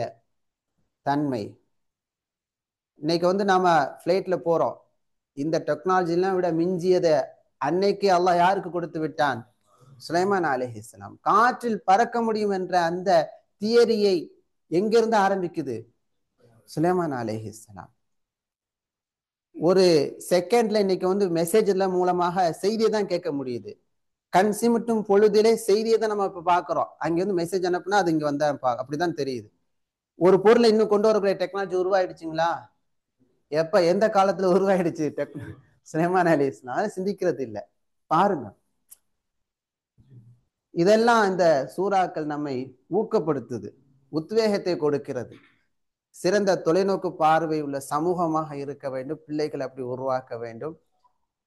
தன்மை. இன்னைக்கு நாம ஃபிளைட்ல போறோம். இந்த டெக்னாலஜிலாம் விட மிஞ்சியதை அன்னைக்கு அல்லாஹ் யாருக்கு கொடுத்து விட்டான்? சுலைமான் அலைஹிஸ்ஸலாம். காற்றில் பறக்க முடியும் என்ற அந்த தியரியை எங்கிருந்து ஆரம்பிக்குது? சுலைமான் அலைஹிஸ்ஸலாம். ஒரு செகண்ட்ல இன்னைக்கு மெசேஜ்ல மூலமாக செய்தியை தான் கேட்க முடியுது. கண் சிமிட்டும் பொழுதிலே செய்தியை தான் நம்ம இப்ப பாக்குறோம். அங்க மெசேஜ் அனுப்புனா அது இங்க வந்தா அப்படிதான் தெரியுது. ஒரு பொருளை இன்னும் கொண்டு வரக்கூடிய டெக்னாலஜி உருவாயிடுச்சுங்களா? எப்ப எந்த காலத்துல உருவாயிடுச்சு சுலைமான் அலைஹிஸ்ஸலாம்? சிந்திக்கிறது இல்லை. பாருங்க, இதெல்லாம் இந்த சூறாக்கள் நம்மை ஊக்கப்படுத்துது, உத்வேகத்தை கொடுக்கிறது. சிறந்த தொலைநோக்கு பார்வை உள்ள சமூகமாக இருக்க வேண்டும். பிள்ளைகளை அப்படி உருவாக்க வேண்டும்.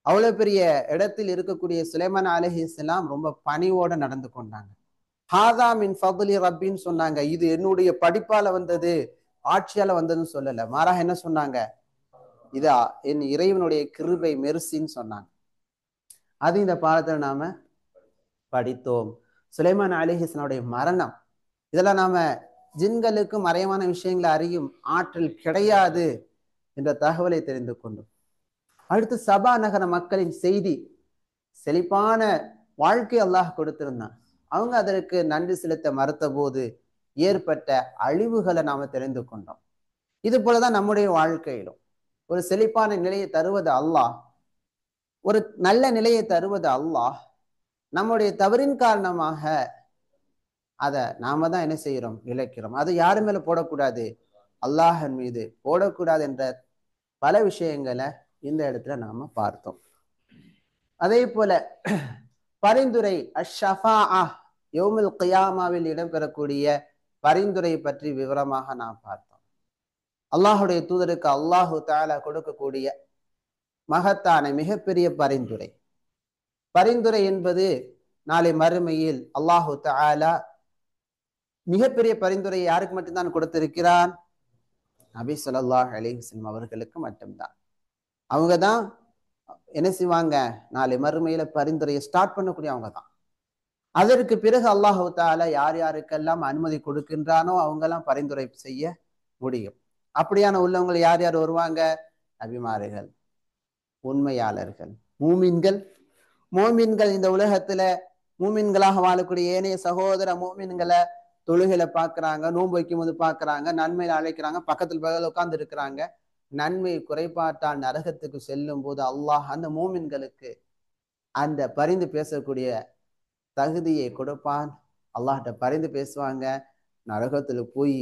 அவ்வளவு பெரிய இடத்தில் இருக்கக்கூடிய சுலைமான் அலைஹிஸ்ஸலாம் ரொம்ப பணிவோட நடந்து கொண்டாங்க. ஹாதா மின் ஃபதுலி ரப்பின்னு சொன்னாங்க. இது என்னுடைய படிப்பால வந்தது, ஆட்சியால வந்ததுன்னு சொல்லல. மாறாக என்ன சொன்னாங்க? இதா என் இறைவனுடைய கிருபை, மெர்சின்னு சொன்னாங்க. அது இந்த பாடத்துல நாம படித்தோம். சுலைமான் அலைஹிஸ்ஸலாமுடைய மரணம், இதெல்லாம் நாம ஜின்களுக்கு மறைவான விஷயங்களை அறியும் ஆற்றல் கிடையாது என்ற தகவலை தெரிந்து கொண்டோம். அடுத்து சபா நகர மக்களின் செய்தி. செழிப்பான வாழ்க்கை அல்லாஹ் கொடுத்திருந்தான். அவங்க அதற்கு நன்றி செலுத்த மறுத்த போது ஏற்பட்ட அழிவுகளை நாம தெரிந்து கொண்டோம். இது போலதான் நம்முடைய வாழ்க்கையிலும் ஒரு செழிப்பான நிலையை தருவது அல்லாஹ், ஒரு நல்ல நிலையை தருவது அல்லாஹ். நம்முடைய தவறின் காரணமாக அதை நாம தான் என்ன செய்யறோம்? இழக்கிறோம். அது யாரு மேல போடக்கூடாது? அல்லாஹன் மீது போடக்கூடாது என்ற பல விஷயங்களை இந்த இடத்துல நாம பார்த்தோம். அதே போல பரிந்துரை அஷ்ஷஃபாஅ யௌமுல் கியாமாவில் இடம்பெறக்கூடிய பரிந்துரை பற்றி விவரமாக நாம் பார்த்தோம். அல்லாஹுடைய தூதருக்கு அல்லாஹு தஆலா கொடுக்கக்கூடிய மகத்தான மிகப்பெரிய பரிந்துரை. பரிந்துரை என்பது நாளை மறுமையில் அல்லாஹு தஆலா மிகப்பெரிய பரிந்துரை யாருக்கு மட்டும்தான் கொடுத்திருக்கிறான்? நபி ஸல்லல்லாஹு அலைஹி வஸல்லம் அவர்களுக்கு மட்டும்தான். அவங்க தான் என்ன செய்வாங்க? நாளை மறுமையில பரிந்துரையை ஸ்டார்ட் பண்ணக்கூடிய அவங்க தான். அதற்கு பிறகு அல்லாஹு தஆலா யார் யாருக்கெல்லாம் அனுமதி கொடுக்கின்றானோ அவங்க எல்லாம் பரிந்துரை செய்ய முடியும். அப்படியான உள்ளவங்க யார் யார் வருவாங்க? நபிமார்கள், உண்மையாளர்கள், மூமின்கள். மூமின்கள் இந்த உலகத்துல மூமின்களாக வாழக்கூடிய ஏனைய சகோதர மூமின்களை தொழுகையில பாக்குறாங்க, நோன்பு வைக்கும் போது பாக்குறாங்க, நன்மையில அழைக்கிறாங்க, பக்கத்துல உட்கார்ந்து இருக்கிறாங்க. நன்மை குறைபாட்டால் நரகத்துக்கு செல்லும் போது அல்லாஹ் அந்த மூமின்களுக்கு அந்த பரிந்து பேசக்கூடிய தகுதியை கொடுப்பான். அல்லாஹ்ட்ட பரிந்து பேசுவாங்க. நரகத்துல போய்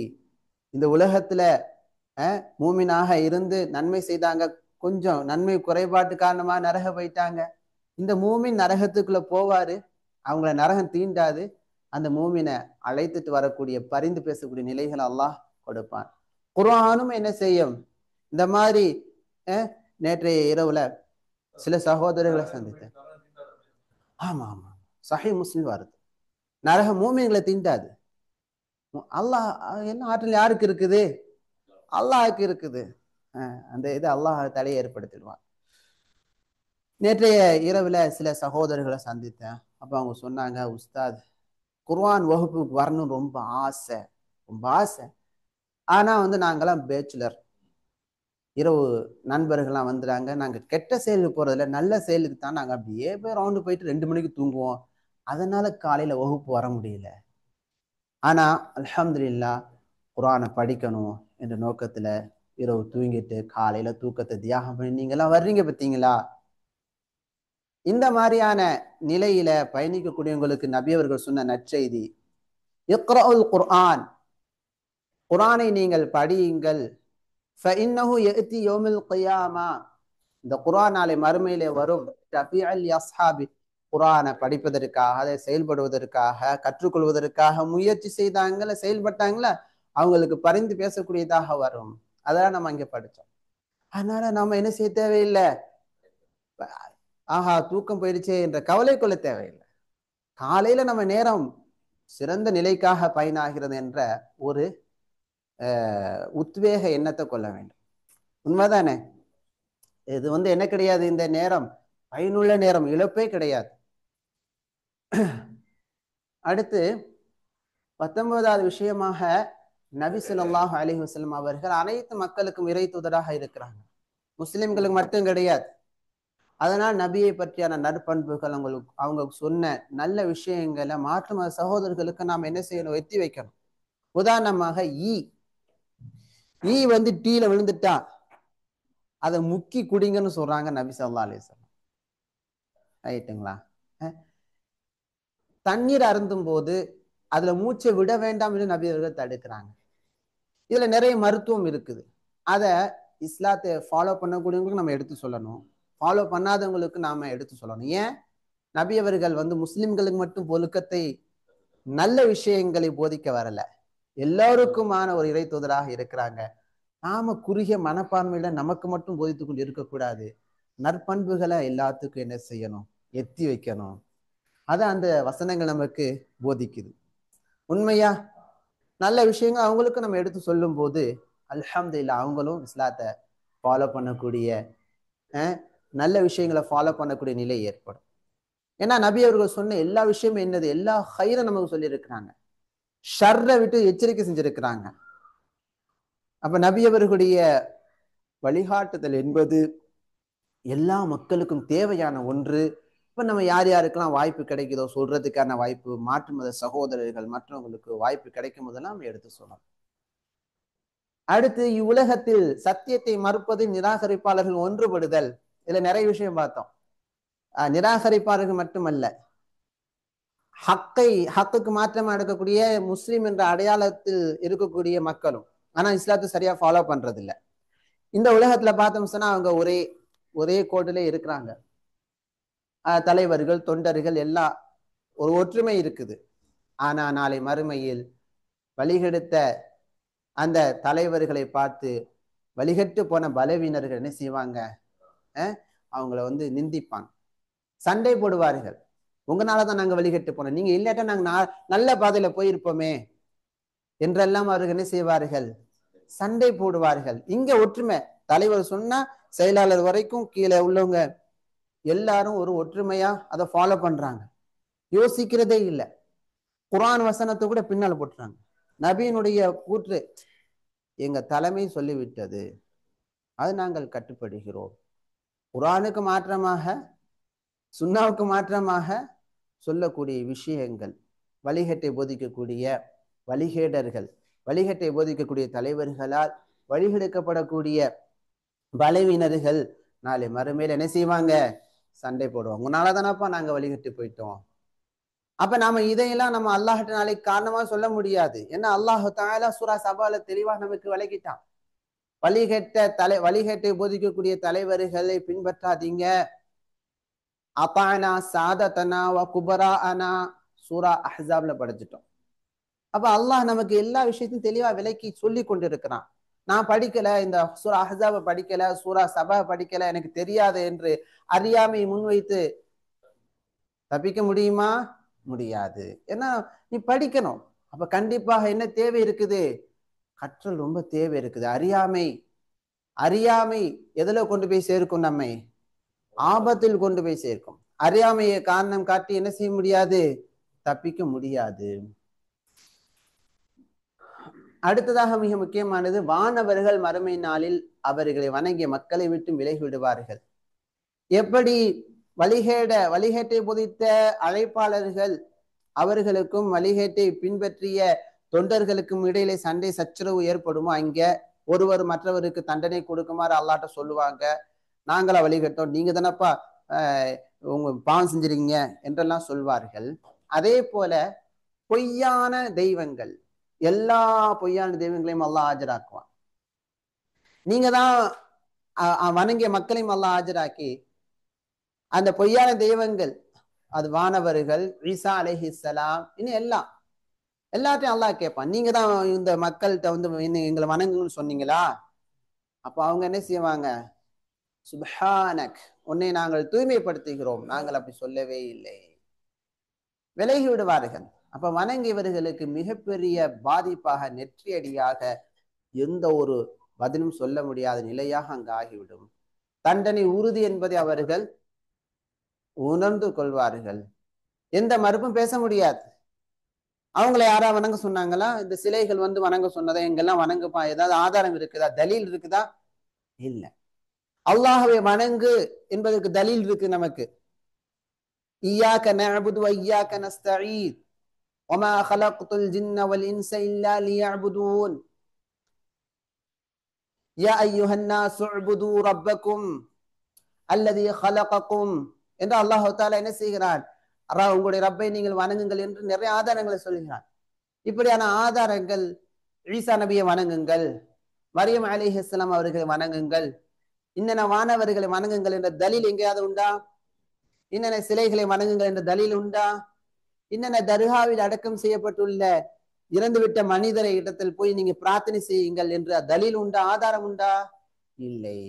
இந்த உலகத்துல மூமினாக இருந்து நன்மை செய்தாங்க, கொஞ்சம் நன்மை குறைபாட்டு காரணமா நரக போயிட்டாங்க. இந்த மூமின் நரகத்துக்குள்ள போவாரு, அவங்கள நரகம் தீண்டாது. அந்த மூமினை அழைத்துட்டு வரக்கூடிய பரிந்து பேசக்கூடிய நிலைகளை அல்லாஹ் கொடுப்பான். குர்ஆனும் என்ன செய்யும்? இந்த மாதிரி நேற்றைய இரவுல சில சகோதரர்களை சந்தித்தேன். ஆமா ஆமா, சஹீஹ் முஸ்லிம் வருது. நரக மூமின்களை தீண்டாது. அல்லாஹ் என்ன ஆற்றல் யாருக்கு இருக்குது? அல்லாஹுக்கு இருக்குது. அந்த இது அல்லாஹ் தலையை ஏற்படுத்திடுவான். நேற்றைய இரவுல சில சகோதரர்களை சந்தித்தேன். அப்ப அவங்க சொன்னாங்க, உஸ்தாத் குர்ஆன் வகுப்புக்கு வரணும் ரொம்ப ஆசை, ரொம்ப ஆசை. ஆனா நாங்கெல்லாம் பேச்சுலர், இரவு நண்பர்கள்லாம் வந்துடுறாங்க. நாங்க கெட்ட செயலுக்கு போறதில்ல, நல்ல செயலுக்கு தான் நாங்க அப்படியே போய் ரவுண்டு போயிட்டு 2 மணிக்கு தூங்குவோம். அதனால காலையில வகுப்பு வர முடியல. ஆனா அல்ஹம்துலில்லாஹ் குர்ஆனை படிக்கணும் என்ற நோக்கத்துல இரவு தூங்கிட்டு காலையில தூக்கத்தை தியாகம் பண்ணி நீங்கெல்லாம் வர்றீங்க பார்த்தீங்களா? இந்த மாதிரியான நிலையில பயணிக்கக்கூடியவங்களுக்கு நபி அவர்கள் சொன்ன நற்செய்தி, இக்ரஉல் குர்ஆன், குர்ஆனை நீங்கள் படியுங்கள். ஃபஇன்னஹு யஅதி யௌமுல் கியாமா, இந்த குர்ஆன் நாளை மறுமையிலே வரும். ஷஃபீஅல் அஸ்ஹாபி, குர்ஆனை படிப்பதற்காக, அதை செயல்படுவதற்காக, கற்றுக்கொள்வதற்காக முயற்சி செய்தாங்கள, செயல்பட்டாங்களா, அவங்களுக்கு பரிந்து பேசக்கூடியதாக வரும். அதெல்லாம் நம்ம இங்க படிச்சோம். அதனால நாம என்ன செய்ய தேவையில்லை, ஆஹா தூக்கம் போயிடுச்சே என்ற கவலை கொள்ள தேவையில்லை. காலையில நம்ம நேரம் சிறந்த நிலைக்காக பயனாகிறது என்ற ஒரு உத்வேக எண்ணத்தை கொள்ள வேண்டும். உண்மைதானே? இது என்ன கிடையாது, இந்த நேரம் பயனுள்ள நேரம், இழப்பே கிடையாது. அடுத்து 19வது விஷயமாக, நபி ஸல்லல்லாஹு அலைஹி வஸல்லம் அவர்கள் அனைத்து மக்களுக்கும் இறை தூதராக இருக்கிறாங்க, முஸ்லிம்களுக்கு மட்டும் கிடையாது. அதனால் நபியை பற்றியான நற்பண்புகள், அவங்க சொன்ன நல்ல விஷயங்களை மாற்று மத சகோதரர்களுக்கு நாம் என்ன செய்யணும், எத்தி வைக்கணும். உதாரணமாக ஈ டீல விழுந்துட்டா அதை முக்கி குடிங்கன்னு சொல்றாங்க நபி ஸல்லல்லாஹு அலைஹி வஸல்லம். ரைட்டுங்களா? தண்ணீர் அருந்தும் போது அதுல மூச்சை விட வேண்டாம் என்று நபி அவர்கள் தடுக்கிறாங்க. இதுல நிறைய மருத்துவம் இருக்குது. அதை இஸ்லாத்தை ஃபாலோ பண்ணக்கூடியவங்களுக்கு நம்ம எடுத்து சொல்லணும், ஃபாலோ பண்ணாதவங்களுக்கு நாம எடுத்து சொல்லணும். ஏன்? நபி அவர்கள் முஸ்லிம்களுக்கு மட்டும் ஒழுக்கத்தை, நல்ல விஷயங்களை போதிக்க வரல, எல்லோருக்குமான ஒரு இறை தூதராக இருக்கிறாங்க. நாம குறுகிய மனப்பான்மையில நமக்கு மட்டும் போதித்து கொண்டு இருக்கக்கூடாது. நற்பண்புகளை எல்லாத்துக்கும் என்ன செய்யணும், எத்தி வைக்கணும். அதை அந்த வசனங்கள் நமக்கு போதிக்குது. உண்மையா நல்ல விஷயங்கள் அவங்களுக்கு நம்ம எடுத்து சொல்லும் போது அல்ஹம்துலில்லாஹ் அவங்களும் இஸ்லாத்தை ஃபாலோ பண்ணக்கூடிய, நல்ல விஷயங்களை ஃபாலோ பண்ணக்கூடிய நிலை ஏற்படும். ஏன்னா நபி அவர்கள் சொன்ன எல்லா விஷயமும் என்னது, எல்லா ஹைரை நமக்கு சொல்லியிருக்கிறாங்க, ஷர்ரை விட்டு எச்சரிக்கை செஞ்சிருக்கிறாங்க. அப்ப நபி அவர்களுடைய வழிகாட்டுதல் என்பது எல்லா மக்களுக்கும் தேவையான ஒன்று. இப்ப நம்ம யார் யாருக்கெல்லாம் வாய்ப்பு கிடைக்குதோ சொல்றதுக்கான வாய்ப்பு, மாற்று மத சகோதரர்கள் மற்றவங்களுக்கு வாய்ப்பு கிடைக்கும் போதெல்லாம் நம்ம எடுத்து சொல்லலாம். அடுத்து, இவ்வுலகத்தில் சத்தியத்தை மறுப்பது, நிராகரிப்பாளர்கள் ஒன்றுபடுதல். இதுல நிறைய விஷயம் பார்த்தோம். நிராகரிப்பாளர்கள் மட்டுமல்ல, ஹக்குக்கு மாற்றமா எடுக்கக்கூடிய முஸ்லிம் என்ற அடையாளத்தில் இருக்கக்கூடிய மக்களும் ஆனா இஸ்லாத்தை சரியா ஃபாலோ பண்றது இல்லை. இந்த உலகத்துல பார்த்தோம் சொன்னா அவங்க ஒரே கோட்டிலே இருக்கிறாங்க. தலைவர்கள், தொண்டர்கள் எல்லாம் ஒரு ஒற்றுமை இருக்குது. ஆனா நாளை மறுமையில் வழிகெடுத்த அந்த தலைவர்களை பார்த்து வழிகட்டு போன பலவீனர்கள் என்ன செய்வாங்க, அவங்கள நிந்திப்பாங்க, சண்டை போடுவார்கள். உங்களாலதான் நாங்க வழிகட்டு போனோம், நீங்க இல்லாட்டா நாங்க நல்ல பாதையில போயிருப்போமே என்றெல்லாம் அவர்கள் என்ன செய்வார்கள், சண்டை போடுவார்கள். இங்க ஒற்றுமை, தலைவர் சொன்னா செயலாளர் வரைக்கும் கீழே உள்ளவங்க எல்லாரும் ஒரு ஒற்றுமையா அதை ஃபாலோ பண்றாங்க, யோசிக்கிறதே இல்லை. குர்ஆன் வசனத்தை கூட பின்னால போட்டுறாங்க. நபியினுடைய கூற்று எங்க தலைமை சொல்லிவிட்டது, அது நாங்கள் கட்டுப்படுகிறோம். குர்ஆனுக்கு மாற்றமாக, சுன்னாவுக்கு மாற்றமாக சொல்லக்கூடிய விஷயங்கள், வழிகட்டை போதிக்கக்கூடிய வழிகேடர்கள், வழிகட்டை போதிக்கக்கூடிய தலைவர்களால் வழிகெடுக்கப்படக்கூடிய பலவீனர்கள் நாளை மறுமையில் என்ன செய்வாங்க, சண்டை போடுவாங்க. உன்னால தானப்பா நாங்க வழிகட்டு போயிட்டோம். அப்ப நாம இதையெல்லாம் நம்ம அல்லாஹ்ட்ட நாளைக்கு காரணமா சொல்ல முடியாது. ஏன்னா அல்லாஹு தஆலா சூரா சபால தெளிவா நமக்கு விளக்கிட்டான். வழிகேட்டை போதிக்கக்கூடிய தலைவர்களை பின்பற்றாதீங்க. அபானா சாதத்தனா வ குபராஅனா சூரா அஹ்ஸாப்ல படிச்சிட்டோம். அப்ப அல்லாஹ் நமக்கு எல்லா விஷயத்தையும் தெளிவா விளக்கி சொல்லி கொண்டிருக்கிறான். நான் படிக்கல, இந்த சூரா அஹ்ஸாப படிக்கல, சூரா சபா படிக்கல, எனக்கு தெரியாது என்று அறியாமை முன்வைத்து தப்பிக்க முடியுமா? முடியாது. ஏன்னா நீ படிக்கணும். அப்ப கண்டிப்பாக என்ன தேவை இருக்குது, கற்றல் ரொம்ப தேவை இருக்குது. அறியாமை எதுல கொண்டு போய் சேர்க்கும், நம்மை ஆபத்தில் கொண்டு போய் சேர்க்கும். அறியாமையை காரணம் காட்டி என்ன செய்ய முடியாது, தப்பிக்க முடியாது. அடுத்ததாக மிக முக்கியமானது, வானவர்கள் மறுமை நாளில் அவர்களை வணங்கிய மக்களை விட்டு விலகி விடுவார்கள். எப்படி வழிகேட்டை போதித்த அழைப்பாளர்கள் அவர்களுக்கும் வழிகேட்டை பின்பற்றிய தொண்டர்களுக்கும் இடையிலே சண்டை சச்சரவு ஏற்படுமோ, அங்க ஒருவர் மற்றவருக்கு தண்டனை கொடுக்குமாறு அல்லாட்ட சொல்லுவாங்க. நாங்களா வழிகட்டோம், நீங்க தானப்பா உங்க பாவம் செஞ்சிருக்கீங்க என்றெல்லாம் சொல்வார்கள். அதே போல பொய்யான தெய்வங்கள், எல்லா பொய்யான தெய்வங்களையும் அல்லாஹ் ஆஜராக்குவான். நீங்க தான் வணங்கிய மக்களையும் அல்லாஹ் ஆஜராக்கி அந்த பொய்யான தெய்வங்கள் அது வானவர்கள், ஈசா அலைஹிஸ்ஸலாம், இன்னும் எல்லாத்தையும் அல்லாஹ் கேட்பான். நீங்க தான் இந்த மக்கள்கிட்ட வந்து எங்களை வணங்குன்னு சொன்னீங்களா? அப்ப அவங்க என்ன செய்வாங்க? சுப்ஹானக், உன்னை நாங்கள் தூய்மைப்படுத்துகிறோம், நாங்கள் அப்படி சொல்லவே இல்லை, விலகி விடுவார்கள். அப்ப வணங்கியவர்களுக்கு மிகப்பெரிய பாதிப்பாக, நெற்றியடியாக, எந்த ஒரு பதிலும் சொல்ல முடியாத நிலையாக அங்கு ஆகிவிடும். தண்டனை உறுதி என்பதை அவர்கள் உணர்ந்து கொள்வார்கள். எந்த மறுப்பும் பேச முடியாது. அவங்கள யாரா வணங்க சொன்னாங்களா? இந்த சிலைகள் வந்து வணங்க சொன்னதை எங்கெல்லாம் வணங்குப்பா, ஏதாவது ஆதாரம் இருக்குதா, தலீல் இருக்குதா? இல்ல. அல்லாஹ்வை வணங்கு என்பதற்கு தலீல் இருக்கு நமக்கு. இய்யாக நஅபுது வ இய்யாக நஸ்தஈன் வமா ஹலக்துல் ஜின்ன வல் இன்ஸ இல்லா லியஅபுதூன் யா அய்யுஹன் நாஸு உஅ்புது ரப்பக்கும் அல்லதி ஹலகக்கும் என்று அல்லாஹ் தஆலா என்ன செய்கிறான்? உங்களுடைய ரப்பை நீங்கள் வணங்குங்கள் என்று நிறைய ஆதாரங்களை சொல்கிறான். இப்படியான ஆதாரங்கள், ஈசா நபியை வணங்குங்கள், மரியம் அலைஹிஸ்ஸலாம் அவர்களை வணங்குங்கள், இன்னென்ன வானவர்களை வணங்குங்கள் என்ற தலீல் எங்கேயாவது உண்டா? இன்னென்ன சிலைகளை வணங்குங்கள் என்ற தலீல் உண்டா? இன்னென்ன தர்காவில் அடக்கம் செய்யப்பட்டுள்ள இறந்துவிட்ட மனிதரை இடத்தில் போய் நீங்க பிரார்த்தனை செய்யுங்கள் என்ற தலீல் உண்டா? ஆதாரம் உண்டா? இல்லை.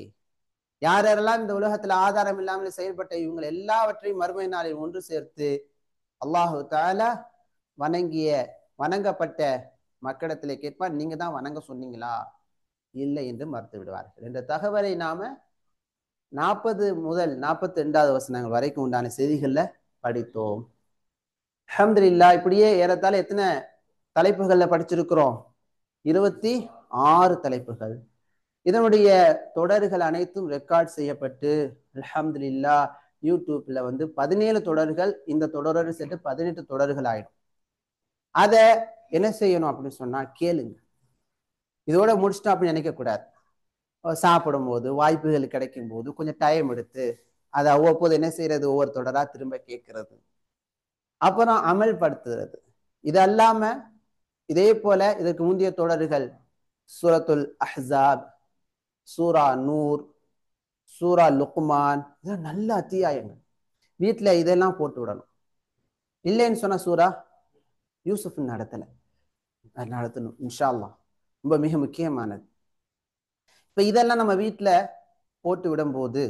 யாரெல்லாம் இந்த உலகத்துல ஆதாரம் இல்லாமல் செயல்பட்ட இவங்க எல்லாவற்றையும் மறுமை நாளில் ஒன்று சேர்த்து அல்லாஹு தஆலா வணங்கப்பட்ட மக்களிடத்திலே கேட்பார், நீங்க தான் வணங்க சொன்னீங்களா? இல்லை என்று மறுத்து விடுவார்கள். என்ற தகவலை நாம 40 முதல் 42வது வசனங்கள் வரைக்கும் உண்டான செய்திகள்ல படித்தோம். அல்ஹம்துலில்லாஹ். இப்படியே ஏறத்தாழ எத்தனை தலைப்புகள்ல படிச்சிருக்கிறோம்? 26 தலைப்புகள். இதனுடைய தொடர்கள் அனைத்தும் ரெக்கார்ட் செய்யப்பட்டு அல்ஹம்துலில்லாஹ் யூடியூப்ல வந்து 17 தொடர்கள், இந்த தொடரோடு சேர்த்து 18 தொடர்கள் ஆயிடும். அத என்ன செய்யணும் அப்படின்னு சொன்னா, கேளுங்க. இதோட முடிச்சிட்டோம் அப்படின்னு நினைக்க கூடாது. சாப்பிடும் போது, வாய்ப்புகள் கிடைக்கும் போது கொஞ்சம் டைம் எடுத்து அதை அவ்வப்போது என்ன செய்யறது, ஒவ்வொரு தொடரா திரும்ப கேட்கறது, அப்புறம் அமல்படுத்துறது. இது அல்லாம இதே போல இதற்கு முந்தைய தொடர்கள் சூரத்துல் அஹ்ஸாப், சூரா நூர், சூரா லுக்மான், இதெல்லாம் நல்ல அத்தியாயங்கள். வீட்டுல இதெல்லாம் போட்டு விடணும். இல்லைன்னு சொன்ன சூரா யூசுப் நடத்தணும் இன்ஷா அல்லாஹ். ரொம்ப மிக முக்கியமானது. இப்ப இதெல்லாம் நம்ம வீட்டுல போட்டு விடும்போது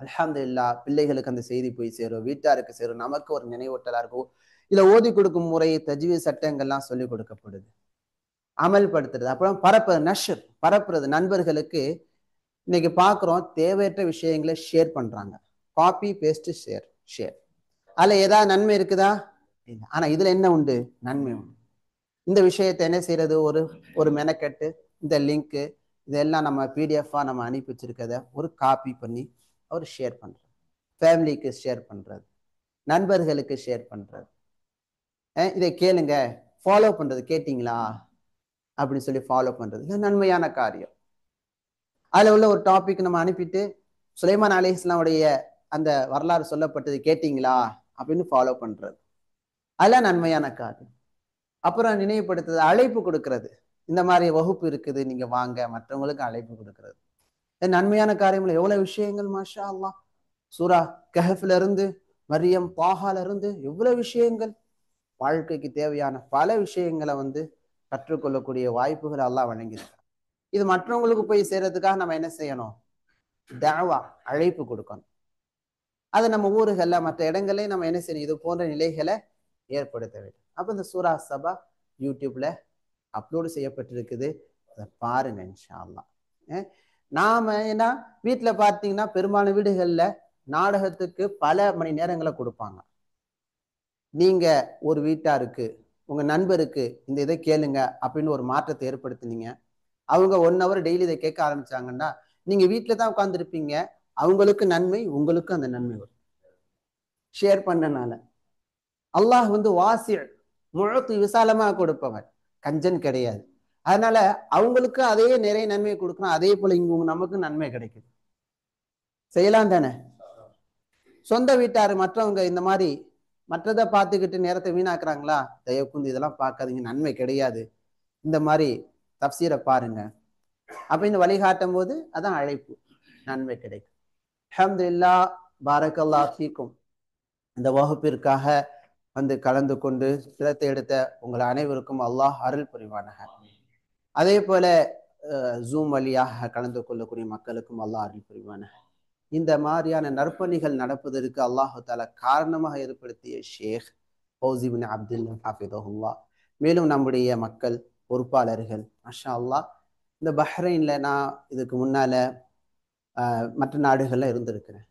அல்ஹம்துலில்லாஹ் பிள்ளைகளுக்கு அந்த செய்தி போய் சேரும், வீட்டாருக்கு சேரும், நமக்கு ஒரு நினைவூட்டலா இருக்கும். இதுல ஓதி கொடுக்கும் முறை, தஜ்வீத் சட்டங்கள்லாம் சொல்லி கொடுக்கப்படுது. அமல்படுத்துறது, அப்புறம் பரப்புறது. நண்பர்களுக்கு இன்னைக்கு பாக்குறோம், தேவையற்ற விஷயங்களை ஷேர் பண்றாங்க. Copy paste share. அதுல ஏதாவது நன்மை இருக்குதா? இல்லை. ஆனா இதுல என்ன உண்டு? நன்மை உண்டு. இந்த விஷயத்தை என்ன செய்யறது, ஒரு மெனக்கெட்டு இந்த லிங்க் இதெல்லாம் நம்ம பிடிஎஃபா நம்ம அனுப்பி வச்சிருக்கத ஒரு காப்பி பண்ணி அவர் ஷேர் பண்றது, ஃபேமிலிக்கு ஷேர் பண்றது, நண்பர்களுக்கு ஷேர் பண்றது. இதை கேளுங்க, ஃபாலோ பண்றது, கேட்டீங்களா அப்படின்னு சொல்லி ஃபாலோ பண்றது, இது நன்மையான காரியம். அதுல உள்ள ஒரு டாபிக் நம்ம அனுப்பிட்டு சுலைமான் அலைஹிஸ்ஸலாமுடைய அந்த வரலாறு சொல்லப்பட்டது கேட்டீங்களா அப்படின்னு ஃபாலோ பண்றது, அதெல்லாம் நன்மையான காரியம். அப்புறம் நினைவுபடுத்துறது, அழைப்பு கொடுக்கறது, இந்த மாதிரி வகுப்பு இருக்குது நீங்க வாங்க, மற்றவங்களுக்கு அழைப்பு கொடுக்கறது, நன்மையான காரியங்கள். எவ்வளவு விஷயங்கள் மாஷா அல்லாஹ். சூரா கஹஃப்ல இருந்து, மரியம், பாஹால இருந்து எவ்வளவு விஷயங்கள், வாழ்க்கைக்கு தேவையான பல விஷயங்களை வந்து கற்றுக்கொள்ளக்கூடிய வாய்ப்புகள் அல்லாஹ் வழங்கியிருக்கார். இது மற்றவங்களுக்கு போய் சேர்றதுக்காக நம்ம என்ன செய்யணும்? தஅவா, அழைப்பு கொடுக்கணும். அது நம்ம ஊர்கள்ல மற்ற இடங்களே நம்ம என்ன செய்யணும்? இது போன்ற நிலைகளை ஏற்படுத்த வேண்டும். அப்ப இந்த சூரா சபா யூடியூப்ல அப்லோடு செய்யப்பட்டிருக்குது, அதை பாருங்க இன்ஷா அல்லாஹ். நாம ஏன்னா வீட்டுல பார்த்தீங்கன்னா பெரும்பாலான வீடுகள்ல நாடகத்துக்கு பல மணி நேரங்களை கொடுப்பாங்க. நீங்க ஒரு வீட்டாருக்கு, உங்க நண்பருக்கு இந்த இதை கேளுங்க அப்படின்னு ஒரு மாற்றத்தை ஏற்படுத்தினீங்க, அவங்க 1 hour டெய்லி இதை கேட்க ஆரம்பிச்சாங்கன்னா, நீங்க வீட்டுல தான் உட்கார்ந்துருப்பீங்க, அவங்களுக்கு நன்மை, உங்களுக்கு அந்த நன்மை வரும். ஷேர் பண்ணனால அல்லாஹ் வந்து முழத்து விசாலமா கொடுப்பவன், கஞ்சன் கிடையாது. அதனால அவங்களுக்கு அதே நிறைய நன்மை கொடுக்கணும். அதே போல இங்க நமக்கு நன்மை கிடைக்குது. செய்யலாம் தானே? சொந்த வீட்டாரு மற்றவங்க இந்த மாதிரி மற்றதை பார்த்துக்கிட்டு நேரத்தை வீணாக்குறாங்களா? தயவு கூர்ந்து இதெல்லாம் பார்க்காதீங்க, நன்மை கிடையாது. இந்த மாதிரி தப்சீரை பாருங்க அப்படின்னு வழிகாட்டும் போது அதான் அழைப்பு, நன்மை கிடைக்கும். அல்ஹம்துலில்லாஹ். பாரக்கல்லாஹ் ஃபீக்கும். இந்த வகுப்பிற்காக வந்து கலந்து கொண்டு சிரத்தை எடுத்த உங்கள் அனைவருக்கும் அல்லாஹ் அருள் புரிவானாக. அதே போல ஜூம் வழியாக கலந்து கொள்ளக்கூடிய மக்களுக்கும் அல்லாஹ் அருள் புரிவானாக. இந்த மாதிரியான நற்பணிகள் நடப்பதற்கு அல்லாஹு தாலா காரணமாக ஏற்படுத்திய ஷேக் ஃபௌசி பின் அப்துல்லா ஹாஃபிதஹுல்லா, மேலும் நம்முடைய மக்கள் பொறுப்பாளர்கள், மாஷா அல்லாஹ். இந்த பஹ்ரைன்ல நான் இதுக்கு முன்னால மற்ற நாடுகள்ல இருந்திருக்கிறேன்.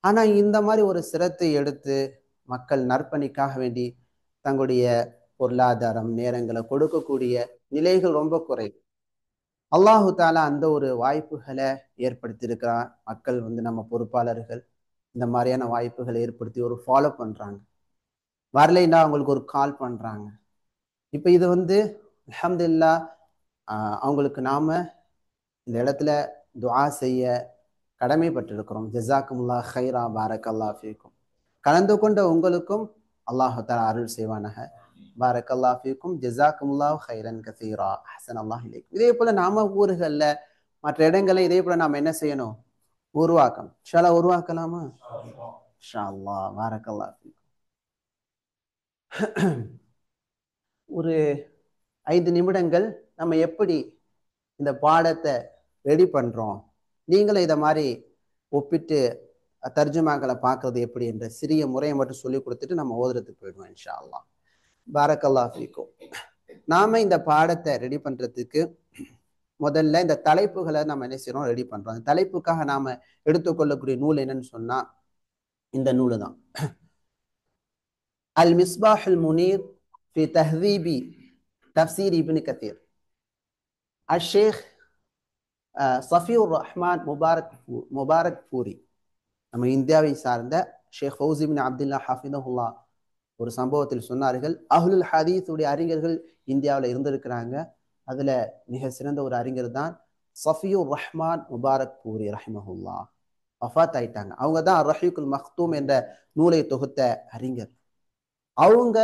ஆனா இந்த மாதிரி ஒரு சிரத்தை எடுத்து மக்கள் நற்பணிக்காக வேண்டி தங்களுடைய பொருளாதாரம் நேரங்களை கொடுக்கக்கூடிய நிலைகள் ரொம்ப குறைவு. அல்லாஹு தாலா அந்த ஒரு வாய்ப்புகளை ஏற்படுத்தி இருக்கிறான். மக்கள் வந்து நம்ம பொறுப்பாளர்கள் இந்த மாதிரியான வாய்ப்புகளை ஏற்படுத்தி ஒரு ஃபாலோ பண்றாங்க. வரலைன்னா அவங்களுக்கு ஒரு கால் பண்றாங்க. இப்ப இது வந்து அல்ஹம்துலில்லாஹ் அவங்களுக்கு நாம இந்த இடத்துல துஆ செய்ய கடமைப்பட்டிருக்கிறோம். ஜஸாக்குமுல்லா ஹைரா பாரக்கல்லா ஃபீக்கும். கலந்து கொண்ட உங்களுக்கும் அல்லாஹு தஆலா அருள் செய்வானாக. பாரக்கல்லா ஃபீக்கும் ஜஸாக்குமுல்லா ஹைரன் கஸீரா அஹ்ஸன் அல்லாஹ் இலைக்கும். இதே போல நாம ஊர்கள்ல மற்ற இடங்களை இதே போல நாம என்ன செய்யணும்? உருவாக்கணும். இன்ஷா அல்லாஹ் உருவாக்கலாமா? இன்ஷா அல்லாஹ் பாரக்கல்லா ஃபீக்கும். ஒரு 5 நிமிடங்கள் நம்ம எப்படி இந்த பாடத்தை ரெடி பண்றோம், நீங்களும் இதை மாதிரி ஒப்பிட்டு தர்ஜுமாக்களை பார்க்கறது எப்படி என்ற சிறிய முறையை மட்டும் சொல்லி கொடுத்துட்டு நம்ம ஓதுறதுக்கு போயிடுவோம் இன்ஷா அல்லாஹ். பாரக்கல்லா ஃபீக்கும். நாம இந்த பாடத்தை ரெடி பண்றதுக்கு முதல்ல இந்த தலைப்புகளை நம்ம என்ன செய்யறோம், ரெடி பண்றோம். அந்த தலைப்புக்காக நாம எடுத்துக்கொள்ளக்கூடிய நூல் என்னன்னு சொன்னா இந்த நூலு தான். அல் மிஸ்பாஹுல் முனீர் ஃபி தஹ்தீபி தஃப்சீர் இப்னு கதீர். அஷேக் சஃபியுர் ரஹ்மான் முபாரக் பூரி, நம்ம இந்தியாவை சார்ந்த ஷேக் ஃபௌசி பின் அப்துல்லா ஹாஃபிதஹுல்லா ஒரு சம்பவத்தில் சொன்னார்கள், அஹ்லுல் ஹதீஸ் உடைய அறிஞர்கள் இந்தியாவில் இருந்திருக்கிறாங்க. அதுல மிக சிறந்த ஒரு அறிஞர் தான் சஃபியுர் ரஹ்மான் முபாரக் பூரி ரஹிமஹுல்லா. வஃபாத் ஆயிட்டாங்க. அவங்க தான் ரஹீக்குல் மக்தூம் என்ற நூலை தொகுத்த அறிஞர். அவங்க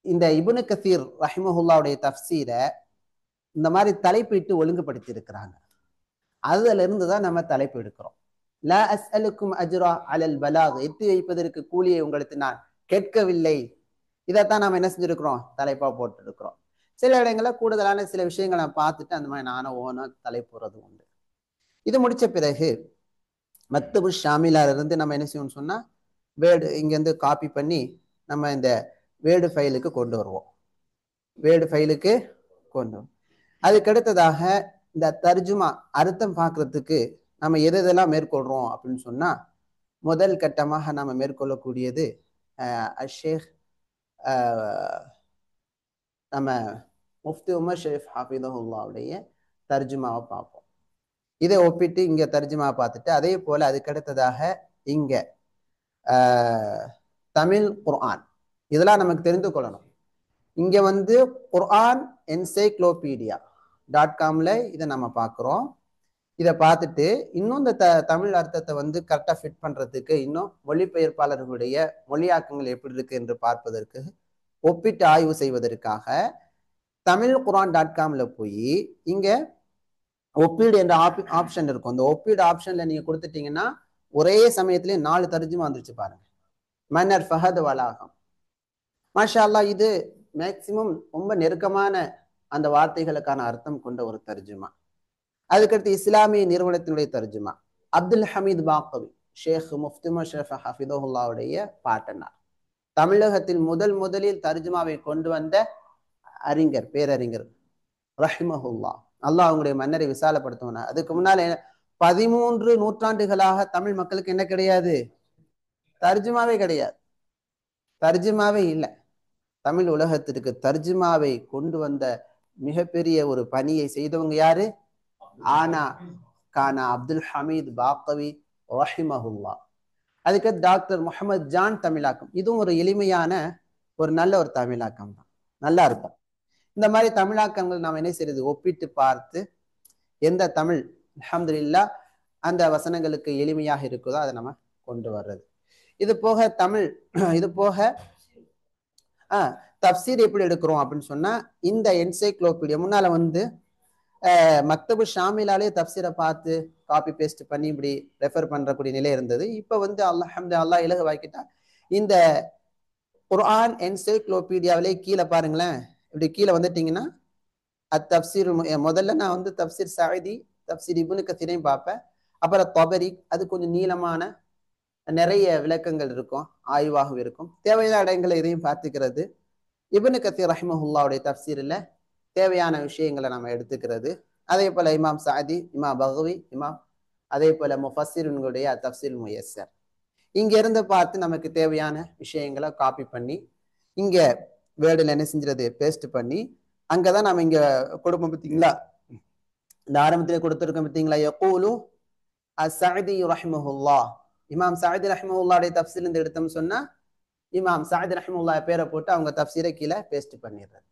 இந்த இப்னு கதீர் ரஹிமஹுல்லாவுடைய தஃப்சீரை இந்த மாதிரி தலைப்பிட்டு ஒழுங்குபடுத்தி இருக்கிறாங்க. அதுல இருந்து தான் நம்ம தலைப்பு எடுக்கிறோம். லா அஸ்அலுக்கும் அஜ்ரா அலல் பலாக், எத்தி வைப்பதற்கு கூலியை உங்களுக்கு நான் கேட்கவில்லை. இதைத்தான் நாம என்ன செஞ்சிருக்கிறோம், தலைப்பா போட்டு இருக்கிறோம். சில இடங்கள்ல கூடுதலான சில விஷயங்களை பார்த்துட்டு அந்த மாதிரி நானும் ஓனா தலைப்புறது உண்டு. இது முடிச்ச பிறகு மக்தபு ஷாமிலால இருந்து நம்ம என்ன செய்யணும்னு சொன்னா வேர்டு இங்கேருந்து காப்பி பண்ணி நம்ம இந்த வேர்டு ஃபைலுக்கு கொண்டு வருவோம். வேர்டு ஃபைலுக்கு கொண்டு வரும். அதுக்கு அடுத்ததாக இந்த தர்ஜுமா அர்த்தம் பார்க்கறதுக்கு நம்ம எதெல்லாம் மேற்கொள்றோம் அப்படின்னு சொன்னா, முதல் கட்டமாக நம்ம மேற்கொள்ளக்கூடியது ஷேக் நம்ம முஃப்தி உமர் ஷெரீஃப் ஹாஃபிதஹுல்லாவுடைய தர்ஜுமாவை பார்ப்போம். இதை ஒப்பிட்டு இங்க தர்ஜுமாவை பார்த்துட்டு அதே போல அதுக்கு அடுத்ததாக இங்க தமிழ் குர்ஆன் இதெல்லாம் நமக்கு தெரிந்து கொள்ளணும். இங்க வந்து குர்ஆன் என்சைக்ளோபீடியா .comல இதை நம்ம பார்க்குறோம். இதை பார்த்துட்டு இன்னும் இந்த தமிழ் அர்த்தத்தை வந்து கரெக்டாக ஃபிட் பண்றதுக்கு இன்னும் மொழிபெயர்ப்பாளர்களுடைய மொழியாக்கங்கள் எப்படி இருக்கு என்று பார்ப்பதற்கு ஒப்பிட்டு ஆய்வு செய்வதற்காக தமிழ் குர்ஆன் .comல போய் இங்க ஒப்பீடு என்ற ஆப்ஷன் இருக்கும். அந்த ஒப்பீடு ஆப்ஷன்ல நீங்க கொடுத்துட்டீங்கன்னா ஒரே சமயத்திலே 4 தர்ஜுமா வந்துருச்சு பாருங்க. மன்னர் ஃபஹத் வலாகம், மாஷா அல்லாஹ். இது மேக்சிமம் ரொம்ப நெருக்கமான அந்த வார்த்தைகளுக்கான அர்த்தம் கொண்ட ஒரு தர்ஜுமா. அதுக்கடுத்து இஸ்லாமிய நிறுவனத்தினுடைய தர்ஜுமா அப்துல் ஹமீத் பாக்கவி, ஷேக் முஃப்தி ஷெரீஃப் ஹஃபிதஹுல்லாவுடைய பாட்டனார். தமிழகத்தில் முதலில் தர்ஜுமாவை கொண்டு வந்த அறிஞர், பேரறிஞர் ரஹிமஹுல்லா. அல்லாஹ் அவங்களுடைய மன்னரை விசாலப்படுத்துவனா. அதுக்கு முன்னால 13 நூற்றாண்டுகளாக தமிழ் மக்களுக்கு என்ன கிடையாது, தர்ஜுமாவே கிடையாது, தர்ஜுமாவே இல்லை. தமிழ் உலகத்திற்கு தர்ஜுமாவை கொண்டு வந்த மிகப்பெரிய ஒரு பணியை செய்தவங்க யாரு? ஆனா கானா அப்துல் ஹமீத் பாக்கவி ரஹிமஹுல்லா. அதுக்கு டாக்டர் முகமது ஜான் தமிழாக்கம். இதுவும் ஒரு எளிமையான ஒரு நல்ல ஒரு தமிழாக்கம் தான், நல்லா இருக்கும். இந்த மாதிரி தமிழாக்கங்கள் நாம் என்ன செய்யறது, ஒப்பிட்டு பார்த்து எந்த தமிழ் அல்ஹம்துலில்லாஹ் அந்த வசனங்களுக்கு எளிமையாக இருக்குதோ அதை நம்ம கொண்டு வர்றது. இது போக தமிழ் இது போக தப்சீர் எப்படி எடுக்கிறோம் அப்படின்னு சொன்னா இந்த என்சைக்ளோபீடியா முன்னால வந்து மக்தபு ஷாமிலாலே தப்சீரை பார்த்து காப்பி பேஸ்ட் பண்ணி இப்படி ரெஃபர் பண்றக்கூடிய நிலை இருந்தது. இப்போ வந்து அல்லாஹ் இலகுவாக்கிட்டா இந்த குர்ஆன் என்சைக்ளோபீடியாவிலே கீழே பாருங்களேன், இப்படி கீழே வந்துட்டீங்கன்னா தப்சீர் முதல்ல நான் வந்து தப்சீர் சாயிதி, தப்சீர் இப்னு கசீரையும் பார்ப்பேன். அப்புறம் தபரி, அது கொஞ்சம் நீளமான நிறைய விளக்கங்கள் இருக்கும், ஆய்வாகவும் இருக்கும். தேவையான இடங்களை இதையும் பார்த்துக்கிறது. இப்னு கசீர் ரஹ்மஹுல்லாவுடைய தப்சீரில் தேவையான விஷயங்களை நம்ம எடுத்துக்கிறது. அதே போல இமாம் சாதி, இமாம் பகவி, இமாம் அதே போல முஃபஸ்ஸிருன்களுடைய தப்சீர் முயஸ்ஸர், இங்க இருந்து பார்த்து நமக்கு தேவையான விஷயங்களை காப்பி பண்ணி இங்க வேர்டில் என்ன செஞ்சிருது, பேஸ்ட் பண்ணி அங்கதான் நம்ம இங்க கொடுப்போம். பார்த்தீங்களா, இந்த ஆரம்பத்திலே கொடுத்துருக்கோம் பார்த்தீங்களா, யகூலு அஸ்ஸஅதி ரஹ்மஹுல்லாஹ், இமாம் சாதி ரஹ்மஹுல்லாவுடைய தப்சீர் இருந்து எடுத்தோம்னு சொன்னா இமாம் சாதி ரஹ்மஹுல்லாஹ் பேரை போட்டு அவங்க தப்சீரை கீழே பேஸ்ட் பண்ணிடுறது.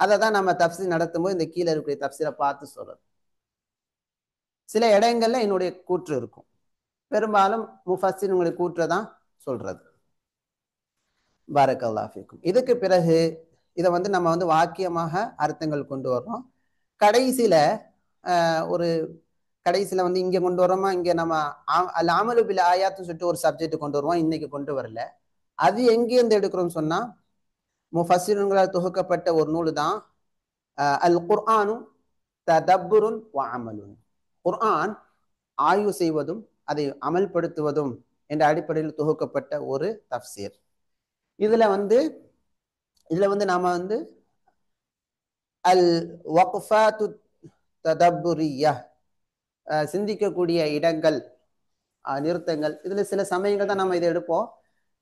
அதை தான் நம்ம தப்சீர் நடத்தும் போது இந்த கீழே இருக்கிற தப்சீரை பார்த்து சொல்றது. சில இடங்கள்ல என்னுடைய கூற்று இருக்கும், பெரும்பாலும் முஃபஸ்ஸிர் உங்களுடைய கூற்றை தான் சொல்றது. பாரக்கல்லாஹு ஃபீக்கும். இதுக்கு பிறகு இதை வந்து நம்ம வந்து வாக்கியமாக அர்த்தங்கள் கொண்டு வர்றோம். கடைசியில ஒரு கடைசியில வந்து இங்க கொண்டு வரோமா, இங்க நம்ம அல் அமலு பில் ஆயாத்துன்னு சொல்லிட்டு ஒரு சப்ஜெக்ட் கொண்டு வருவோம், இன்னைக்கு கொண்டு வரல. அது எங்கேருந்து எடுக்கிறோம்னு சொன்னா முஃபஸ்ஸிருங்களால் தொகுக்கப்பட்ட ஒரு நூல் தான் அல் குர்ஆனு ததப்புருன் வ அமலுன். குர்ஆன் ஆய்வு செய்வதும் அதை அமல்படுத்துவதும் என்ற அடிப்படையில் தொகுக்கப்பட்ட ஒரு தஃப்சீர். இதுல வந்து நாம வந்து அல் வக்ஃபாத்து ததப்புரியா, சிந்திக்கக்கூடிய இடங்கள், நிறுத்தங்கள், இதுல சில சமயங்கள் தான் நம்ம இதை எடுப்போம்.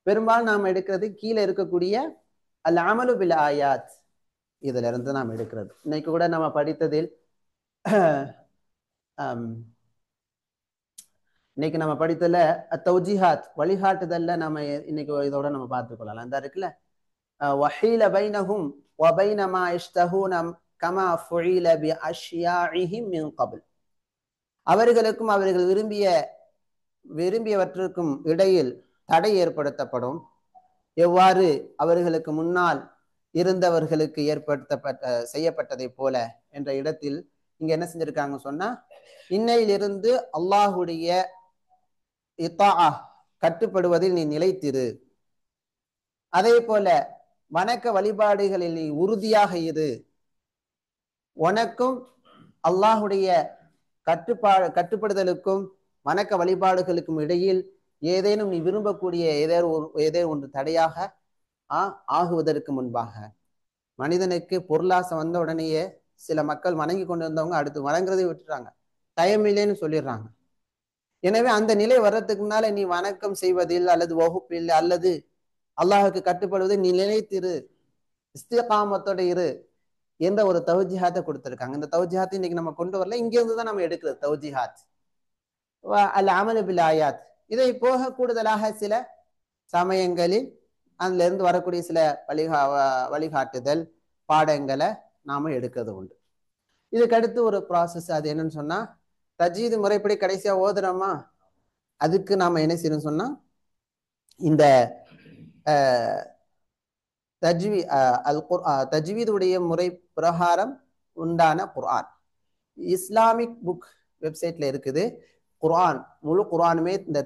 பெரும்பாலும் நாம் எடுக்கிறது கீழே இருக்கக்கூடிய அல் அமலு பில் ஆயாத், இதுல இருந்து நாம் எடுக்கிறது. இன்னைக்கு கூட நம்ம படித்ததில் இன்னைக்கு நம்ம படித்ததுல தௌஜிஹாத், வழிகாட்டுதல்ல நம்ம இன்னைக்கு இதோட நம்ம பார்த்துக்கொள்ளலாம். அந்த இருக்குல்ல, வஹீல பைனஹும் வ பைன மா யஷ்தஹூன கமா ஃபுஇல பி அஷ்யாஇஹிம் மின் கப்ல், அவர்களுக்கும் அவர்கள் விரும்பியவற்றுக்கும் இடையில் தடை ஏற்படுத்தப்படும், எவ்வாறு அவர்களுக்கு முன்னால் இருந்தவர்களுக்கு செய்யப்பட்டதை போல என்ற இடத்தில் இங்க என்ன செஞ்சிருக்காங்க சொன்னா, இன்னையிலிருந்து அல்லாஹுடைய இத்தாஅ கட்டுப்படுவதில் நீ நிலைத்திரு, அதே போல வணக்க வழிபாடுகளில் நீ உறுதியாக இரு, உனக்கும் அல்லாஹுடைய கட்டுப்படுதலுக்கும் வணக்க வழிபாடுகளுக்கும் இடையில் ஏதேனும் நீ விரும்பக்கூடிய ஏதோ ஒன்று தடையாக ஆகுவதற்கு முன்பாக. மனிதனுக்கு பொருளாசை வந்த உடனேயே சில மக்கள் வணங்கி கொண்டு வந்தவங்க அடுத்து வணங்குறதை விட்டுறாங்க, டைம் இல்லைன்னு சொல்லிடுறாங்க. எனவே அந்த நிலை வர்றதுக்கு முன்னால நீ வணக்கம் செய்வதில் அல்லது வகுப்பில் அல்லது அல்லாஹுக்கு கட்டுப்படுவதில் நீ நிலைத்திரு, இஸ்திகாமத்தோட இரு என்ற ஒரு தௌஜிஹாத்தை கொடுத்திருக்காங்க. இந்த தௌஜிஹாத்தை இன்னைக்கு நம்ம கொண்டு வரல, இங்க இருந்து தான் நம்ம எடுக்கிறது தௌஜிஹாத் அல் அமலு பில் ஆயாத். இதை போக கூடுதலாக சில சமயங்களில் அதுல இருந்து வரக்கூடிய சில வழிகாட்டுதல் பாடங்களை நாம எடுக்கிறது உண்டு. இதுக்கு அடுத்து ஒரு ப்ராசஸ், அது என்னன்னு சொன்னா தஜ்வீது முறைப்படி கடைசியா ஓதுறோமா, அதுக்கு நாம என்ன செய்யணும் சொன்னா இந்த தஜ்வீதுடைய முறை பிரகாரம் உண்டான குர்ஆன் இஸ்லாமிக் புக் வெப்சைட்ல இருக்குது. குர்ஆன் முழு குர்ஆனுமே இந்த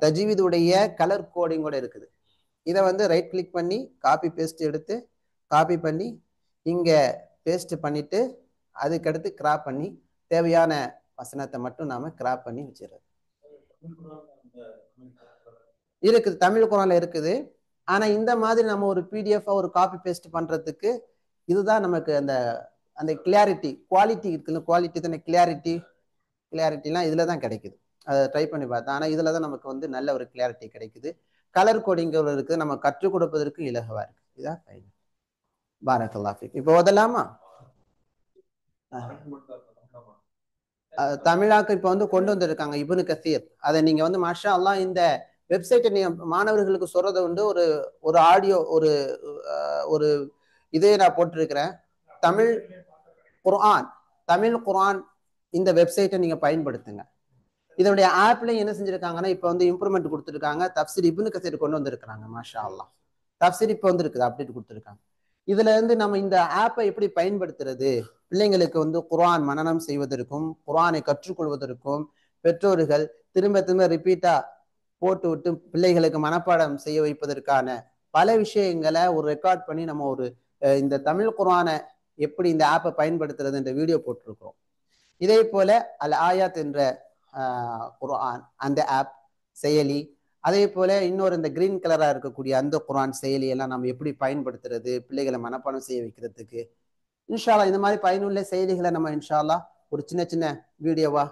தஜ்வீதுடைய கலர் கோடிங்கோட இருக்குது. இதை வந்து ரைட் கிளிக் பண்ணி காப்பி பேஸ்ட் எடுத்து காப்பி பண்ணி இங்க பேஸ்ட் பண்ணிட்டு அதுக்கடுத்து கிராப் பண்ணி தேவையான வசனத்தை மட்டும் நாம கிராப் பண்ணி வச்சிடறது இருக்குது. தமிழ் குர்ஆன்ல இருக்குது. ஆனா இந்த மாதிரி நம்ம ஒரு பிடிஎஃப் ஒரு காப்பி பேஸ்ட் பண்றதுக்கு இதுதான் நமக்கு அந்த அந்த கிளாரிட்டி குவாலிட்டி இருக்குல்ல, குவாலிட்டி தானே கிளாரிட்டிலாம் இதுல தான் கிடைக்குது. அதை ட்ரை பண்ணி பார்த்தேன். ஆனா இதுல தான் நமக்கு வந்து நல்ல ஒரு கிளாரிட்டி கிடைக்குது. கலர் கோடிங் இருக்குது, நம்ம கற்றுக் கொடுப்பதற்கு இலகுவா இருக்கு. இதான் ஃபைன். பாரக்கல்லாஹு ஃபீக். இப்போ ஓதலாமா? தமிழாக்கு இப்ப வந்து கொண்டு வந்திருக்காங்க இப்னு கசீர். அதை நீங்க வந்து மாஷா அல்லாஹ் இந்த வெப்சைட்டை நீங்க மாணவர்களுக்கு சொல்றதை வந்து ஒரு ஆடியோ ஒரு இதே நான் போட்டிருக்கிறேன். தமிழ் குர்ஆன் இந்த வெப்சைட்டை நீங்க பயன்படுத்துங்க. இதனுடைய ஆப்லயும் என்ன செஞ்சிருக்காங்கன்னா இப்ப வந்து இம்ப்ரூவ்மெண்ட் கொடுத்துருக்காங்க. தப்சீர் இப்னு கசீர் கொண்டு வந்திருக்கிறாங்க. மாஷா அல்லாஹ் தப்சீர் இப்ப வந்து இருக்குது, அப்டேட் கொடுத்துருக்காங்க. இதுல இருந்து நம்ம இந்த ஆப்பை எப்படி பயன்படுத்துறது, பிள்ளைங்களுக்கு வந்து குர்ஆன் மனனம் செய்வதற்கும் குர்ஆனை கற்றுக்கொள்வதற்கும் பெற்றோர்கள் திரும்ப திரும்ப ரிப்பீட்டா போட்டு விட்டு பிள்ளைகளுக்கு மனப்பாடம் செய்ய வைப்பதற்கான பல விஷயங்களை ஒரு ரெக்கார்ட் பண்ணி நம்ம ஒரு இந்த தமிழ் குர்ஆனை எப்படி இந்த ஆப்பை பயன்படுத்துறது என்ற வீடியோ போட்டிருக்கிறோம். இதே போல அல் ஆயாத் என்ற குர்ஆன் அந்த ஆப் செயலி, அதே போல இன்னொரு இந்த கிரீன் கலரா இருக்கக்கூடிய அந்த குர்ஆன் செயலி எல்லாம் நம்ம எப்படி பயன்படுத்துறது பிள்ளைகளை மனப்பாடம் செய்ய வைக்கிறதுக்கு, இன்ஷால்லா இந்த மாதிரி பயனுள்ள செயலிகளை நம்ம இன்ஷால்லா ஒரு சின்ன சின்ன வீடியோவா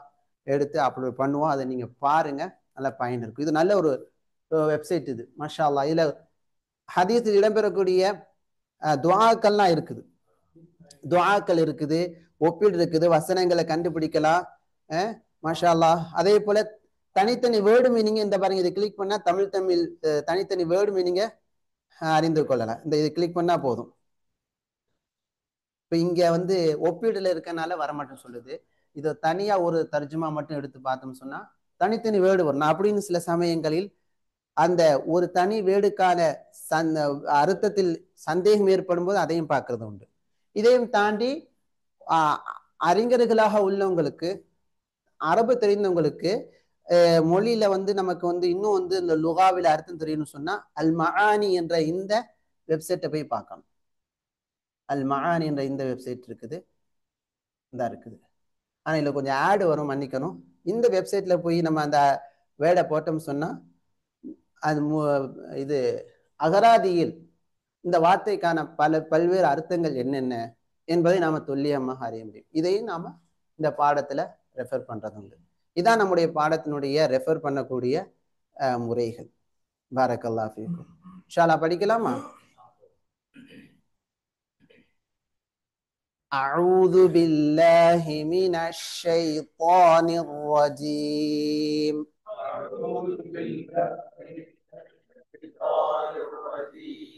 எடுத்து அப்லோட் பண்ணுவோம். அதை நீங்க பாருங்க, நல்ல பயன் இருக்கும். இது நல்ல ஒரு வெப்சைட் இது, மாஷா அல்லாஹ். இதுல ஹதீஸில் இடம்பெறக்கூடிய துஆக்கள்லாம் இருக்குது, துஆக்கள் இருக்குது, ஒப்பீடு இருக்குது, வசனங்களை கண்டுபிடிக்கலாம். மாஷா அல்லாஹ். அதே போல தனித்தனி வேர்டு மீனிங் இந்த பாருங்க, இதை கிளிக் பண்ணா தமிழ் தமிழ் தனித்தனி வேர்டு மீனிங்க அறிந்து கொள்ளலாம். இந்த இது கிளிக் பண்ணா போதும். இப்போ இங்க வந்து ஒப்பீடுல இருக்கனால வரமாட்டேன்னு சொல்லுது. இதை தனியா ஒரு தர்ஜுமா மட்டும் எடுத்து பார்த்தோம்னு சொன்னா தனித்தனி வேர்டு வரும். அப்படின்னு சில சமயங்களில் அந்த ஒரு தனி வேர்டுக்கான அர்த்தத்தில் சந்தேகம் ஏற்படும் போது அதையும் பார்க்கறது உண்டு. இதையும் தாண்டி அறிஞர்களாக உள்ளவங்களுக்கு, அரபு தெரிந்தவங்களுக்கு, மொழியில வந்து நமக்கு வந்து இன்னும் வந்து இந்த லுகாவில் அர்த்தம் தெரியணும்னு சொன்னா அல் மஆனி என்ற இந்த வெப்சைட்டை போய் பார்க்கணும். அல் மஆனி என்ற இந்த வெப்சைட் இருக்குது, இந்த இருக்குது. ஆனால் இதில் கொஞ்சம் ஆடு வரும், மன்னிக்கணும். இந்த வெப்சைட்ல போய் நம்ம அந்த வேர்டை போட்டோம்னு சொன்னா அது இது அகராதியில் இந்த வார்த்தைக்கான பல்வேறு அர்த்தங்கள் என்னென்ன என்பதை நாம துல்லியமாக அறிய முடியும். இதையும் நாம இந்த பாடத்துல ரெஃபர் பண்றது உண்டு. இதான் நம்முடைய பாடத்தினுடைய ரெஃபர் பண்ணக்கூடிய முறைகள். பாரக்கல்லாஹு ஃபீக்கும். இன்ஷா அல்லாஹ் படிக்கலாமா? أعوذ بالله من الشيطان الرجيم. أعوذ بالله من الشيطان الرجيم.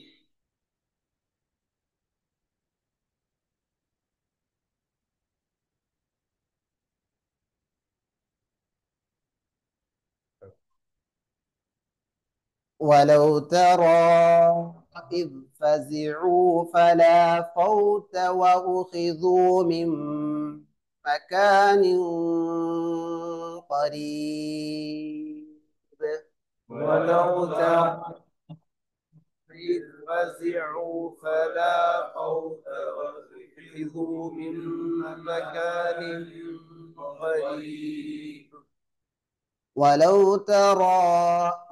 ولو ترى إذ فزعوا فلا فوت وأخذوا من مكان قريب. ولو ترى إذ فزعوا فلا فوت وأخذوا من مكان قريب. ولو ترى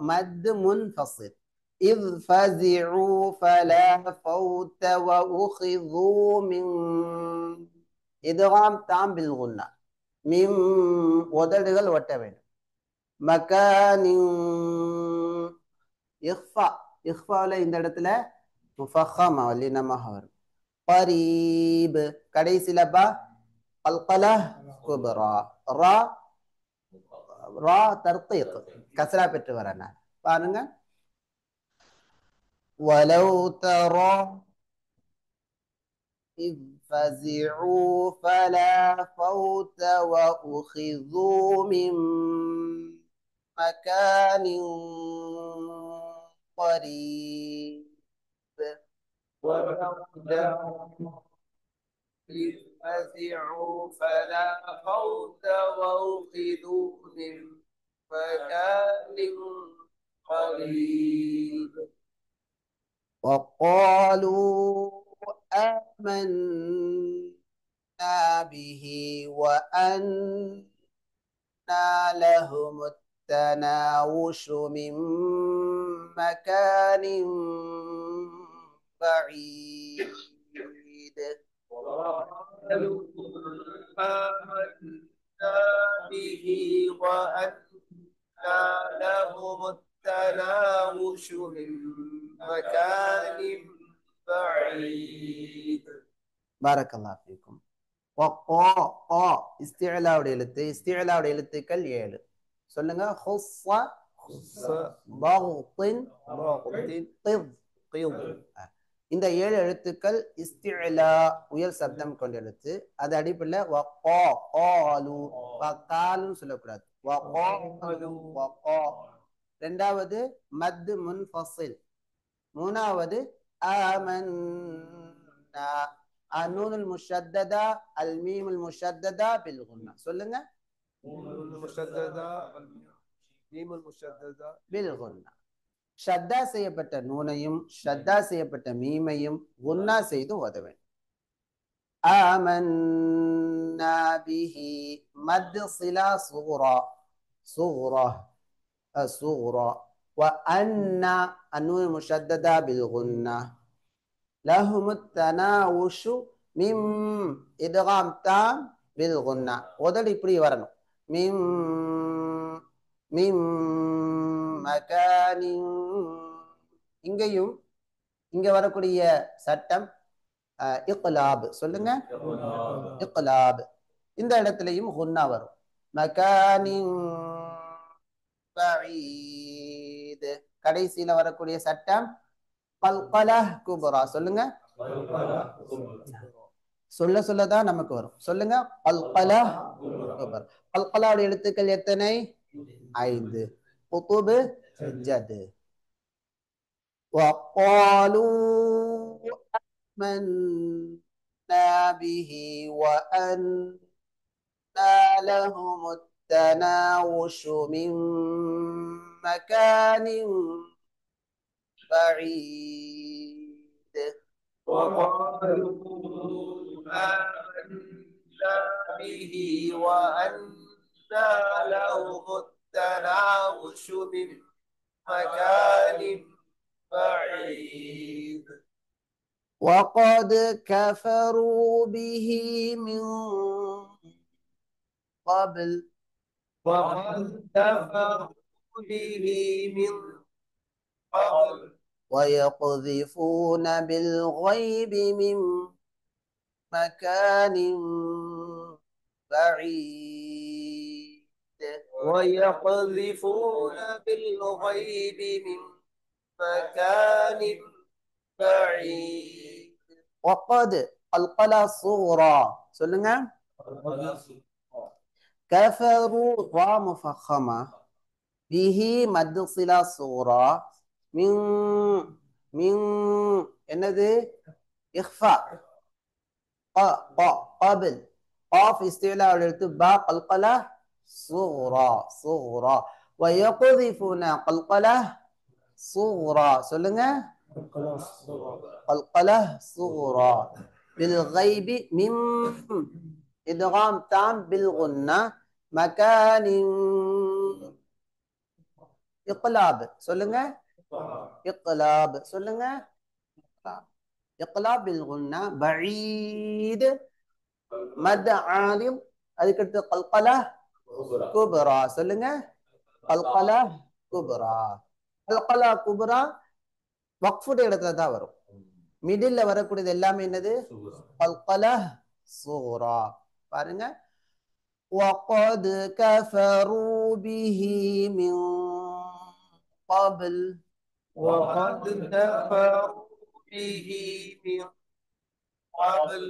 مد منفصل إذ فزعوا فلا فوت وأخذوا من إدغام تام بالغنى من உதடுகள் ஒட்ட வேண்டும். மக்கானின் இஃபா, இஃபால இந்த இடத்துல முஃபஹமா வல்லினமாக வரும். قريب கடைசில பா கல்கலா குபரா ரா ரா தர்கீக் கஸ்ரா பெற்று வரன பாருங்க. ولو ترى إذ فزعوا فلا فوت وأخذوا من مكان قريب. ولو ترى إذ فزعوا فلا فوت وأخذوا من مكان قريب. وقالوا آمنا به وأنى لهم التناوش من مكان بعيد. وقالوا آمنا به وأنى لهم التناوش من مكان بعيد. بارك الله فيكم. இஸ்திஅலாவுடைய எழுத்து, இஸ்திஅலாவுடைய எழுத்துக்கள் 7. சொல்லுங்க. خص ضغط قض. இந்த 7 எழுத்துக்கள் இஸ்திஅலா உயர் சப்தம் கொண்ட எழுத்து. அது அடிப்படையில் வகா காலு வகாலுன்னு சொல்லக்கூடாது. வகாலு வகா. இரண்டாவது மத் முன்ஃபஸில். மூணாவது ஆமன்னா. النون المشددة الميم المشددة بالغنة சொல்லுங்க بالغنة ஷத்தா செய்யப்பட்ட நூனையும் ஷத்தா செய்யப்பட்ட மீமையும் குன்னா செய்து ஓத வேண்டும் آمنا به مد صلة صغرى صغرى صغرى وأن النون المشددة بالغنة لهم التناوش من إدغام تام بالغنة وده இப்படி வரணும் من من مكان இங்கேயும் இங்க வரக்கூடிய சட்டம் இக்லாப் சொல்லுங்க இக்லாப் இந்த இடத்துலயும் குன்னா வரும் மகானின் பஈத் கடைசியில வரக்கூடிய சட்டம் கல்கலஹ் குப்ரா சொல்லுங்க சொல்ல சொல்லதான் நமக்கு வரும் சொல்லுங்க கல்கலஹ் குப்ரா கல்கலாவுடைய எழுத்துக்கள் எத்தனை 5 குதுபு ஜது وقالوا آمنا به وأنى لهم التناوش من مكان بعيد وقالوا آمنا به وأنى لهم التناوش من مكان بعيد وقد كفروا به من قبل وقد كفروا به من قبل ويقذفون بالغيب من مكان بعيد ويقذفون بالغيب من مكان بعيد وقد القلا صغرى சொல்லுங்க كفروا ضا مفخمة به مد صلة صغرى من من என்னது إخفاء قبل قاف استعلاء الارتب باء قلقلة صغرى صغرى ويقذفون قلقلة صغرى சொல்லுங்க قلقلة صغرى بالغيب من إدغام تام بالغنة مكان إقلاب சொல்லுங்க إقلاب சொல்லுங்க إقلاب بالغنة بعيد مد عارض அதுக்கடுத்து قلقلة كبرى சொல்லுங்க قلقلة كبرى قلقلة كبرى வக்ஃபுடைய இடத்துல தான் வரும் மிடில்ல வரக்கூடியது எல்லாமே என்னது قلقلة صغرى பாருங்க وقد كفروا به من قبل وقد كفروا به من قبل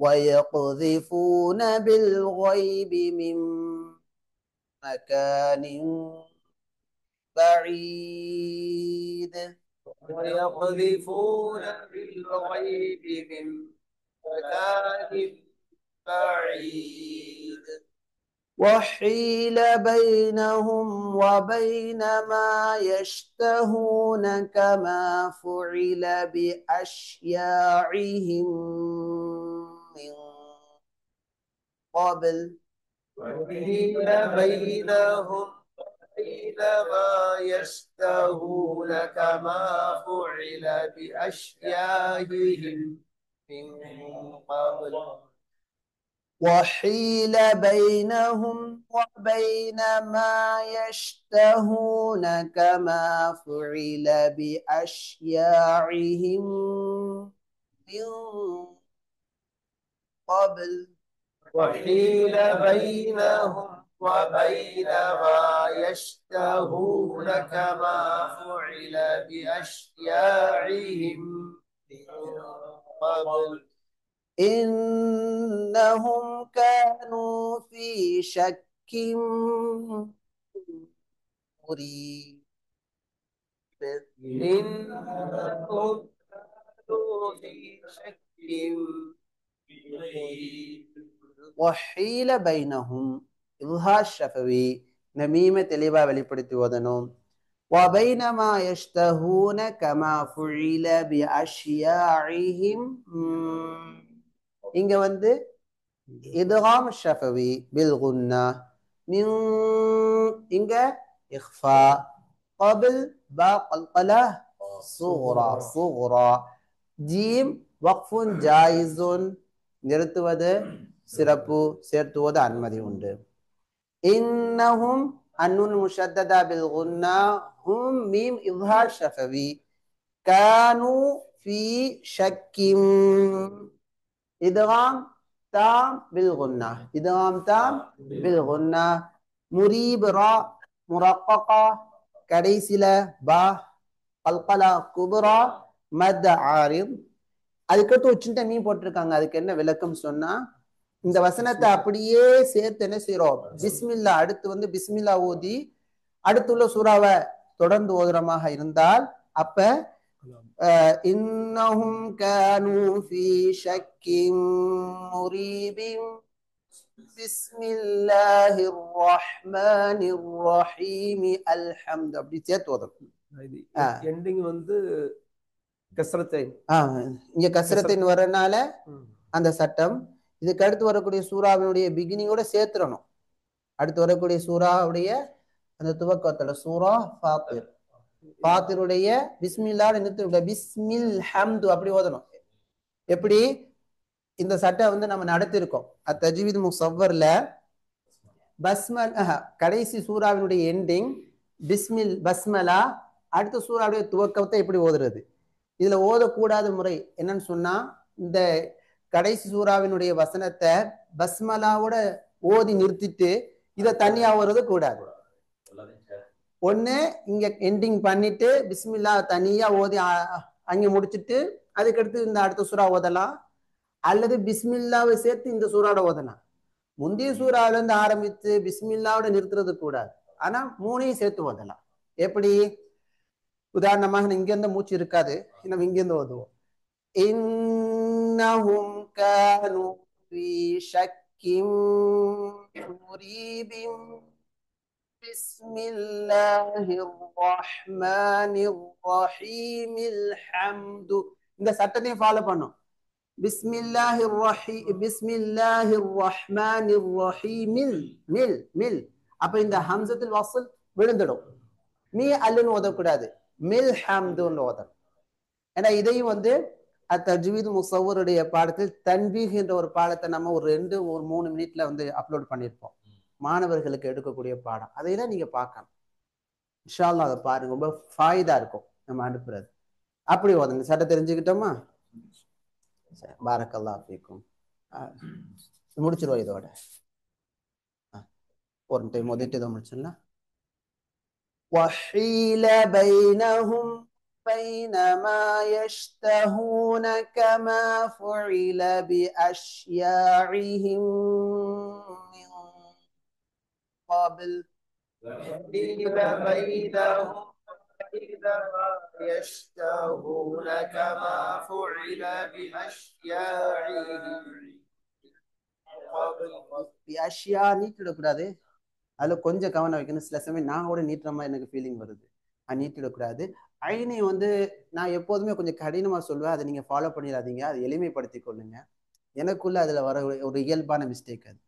ويقذفون بالغيب من مكان بعيد ويقذفون بالغيب من مكان بعيد وحيل بينهم وبين ما يشتهون كما فعل بأشياعهم من قبل وحيل بينهم وبين ما يشتهون كما فعل بأشياعهم من قبل وحيل بينهم وبين ما يشتهون كما فعل بأشياعهم من قبل وحيل بينهم وبين ما يشتهون كما فعل بأشياعهم من قبل إنهم كانوا في شك مريب إنهم كانوا في شك وحيل بينهم إظهار الشفوي نميمة தெளிவா வெளிப்படுத்தி ஓதணும் وبينما يشتهون كما فعل بأشياعهم இங்க வந்து إدغام الشفوي بالغنة من இங்க إخفاء قبل باء قلقلة صغرى صغرى جيم وقف جائز நிறுத்துவது சிறப்பு சேர்த்துவது அனுமதி உண்டு إنهم النون المشددة بالغنة هم ميم إظهار شفوي كانوا في شك إدغام تام بالغنة إدغام تام بالغنة مريب راء مرققة كريسلة با قلقلة كبرى مد عارض அதுக்கடுத்து ஒரு சின்ன மீன் போட்டிருக்காங்க அதுக்கு என்ன விளக்கம் சொன்னா இந்த வசனத்தை அப்படியே சேர்த்து என்ன செய்யறோம் பிஸ்மில்லா அடுத்து வந்து பிஸ்மில்லா ஓதி அடுத்துள்ள சூறாவை தொடர்ந்து ஓதுறமாக இருந்தால் அப்ப இன்னஹும் கானூ ஃபீ ஷக்கின் முரீபின் பிஸ்மில்லாஹிர் ரஹ்மானிர் ரஹீம் அல்ஹம்து அப்படி சேர்த்து ஓதணும் எண்டிங் வந்து கஸ்ரத்தைன் இங்க கஸ்ரத்தின் வரனால அந்த சட்டம் இதுக்கு அடுத்து வரக்கூடிய சூறாவினுடைய பிகினிங்கோட சேர்த்துடணும் அடுத்து வரக்கூடிய சூறாவுடைய அந்த துவக்கத்துல சூரா ஃபாத்திர் ஃபாத்திருடைய பிஸ்மில்லா நிறுத்த பிஸ்மில் ஹம்து அப்படி ஓதணும் எப்படி இந்த சட்டம் வந்து நம்ம நடத்திருக்கோம் அத்தஜ்வீத் முஸவ்வர்ல பஸ்மல் கடைசி சூறாவினுடைய எண்டிங் பிஸ்மில் பஸ்மலா அடுத்த சூறாவுடைய துவக்கத்தை எப்படி ஓதுறது இதுல ஓதக்கூடாத முறை என்னன்னு சொன்னா இந்த கடைசி சூறாவினுடைய வசனத்தை பஸ்மலாவோட ஓதி நிறுத்திட்டு இதை தனியா ஓடுறது கூடாது ஒண்ணு இங்க எண்டிங் பண்ணிட்டு பிஸ்மில்லா தனியா ஓதி அங்க முடிச்சுட்டு அதுக்கடுத்து இந்த அடுத்த சூறா ஓதலாம் அல்லது பிஸ்மில்லாவை சேர்த்து இந்த சூறாவோட ஓதலாம் முந்தைய சூறாவில இருந்து ஆரம்பித்து பிஸ்மில்லாவோட நிறுத்துறது கூடாது ஆனா மூணையும் சேர்த்து ஓதலாம் எப்படி உதாரணமாக இங்க இருந்து மூச்சு இருக்காது நம்ம இங்க இருந்து ஓதுவோம் இன்னஹும் கானூ ஃபீ ஷக்கின் முரீபின் பிஸ்மில்லாஹிர் ரஹ்மானிர் ரஹீம் அல்ஹம்து இந்த சட்டத்தையும் ஃபாலோ பண்ணும் பிஸ்மில்லாஹிர் ரஹ்மானிர் ரஹீம் மில் மில் அப்ப இந்த ஹம்சத்துல் வஸ்ல் விழுந்துடும் நீ அல்லுன்னு ஓதக்கூடாது மில் ஹம்துன்னு ஓதணும் ஏன்னா இதையும் வந்து அத்தஜ்வீத் முஸவ்வருடைய பாடத்தில் தன்வீஹ் என்ற ஒரு பாடத்தை நம்ம ஒரு 3 மினிட்ல வந்து அப்லோட் பண்ணியிருப்போம் மாணவர்களுக்கு எடுக்கக்கூடிய பாடம் அதையெல்லாம் நீங்க பார்க்கணும் இன்ஷா அல்லாஹ் அதை பாருங்க ரொம்ப ஃபாயிதா இருக்கும் நம்ம அனுப்புறது அப்படி ஓதுங்க சட்டம் தெரிஞ்சுக்கிட்டோமா பாரக்கல்லாஹு ஃபீக்கும் முடிச்சிருவோம் இதோட ஒரு டைம் ஓதிட்டு இதை முடிச்சிடலாம் وحيل بينهم بين ما يشتهون كما فعل بأشياعهم من قبل وحيل بينهم بين ما يشتهون كما فعل بأشياعهم قبل بأشياء நீட்டிடக்கூடாது அதுல கொஞ்சம் கவனம் வைக்கணும் சில சமயம் நான் கூட நீட்டுற மாதிரி எனக்கு ஃபீலிங் வருது நீட்டிடக்கூடாது ஐனை வந்து நான் எப்போதுமே கொஞ்சம் கடினமா சொல்லுவேன் அதை நீங்க ஃபாலோ பண்ணிடாதீங்க அதை எளிமைப்படுத்தி கொள்ளுங்க எனக்குள்ள அதுல வர ஒரு இயல்பான மிஸ்டேக் அது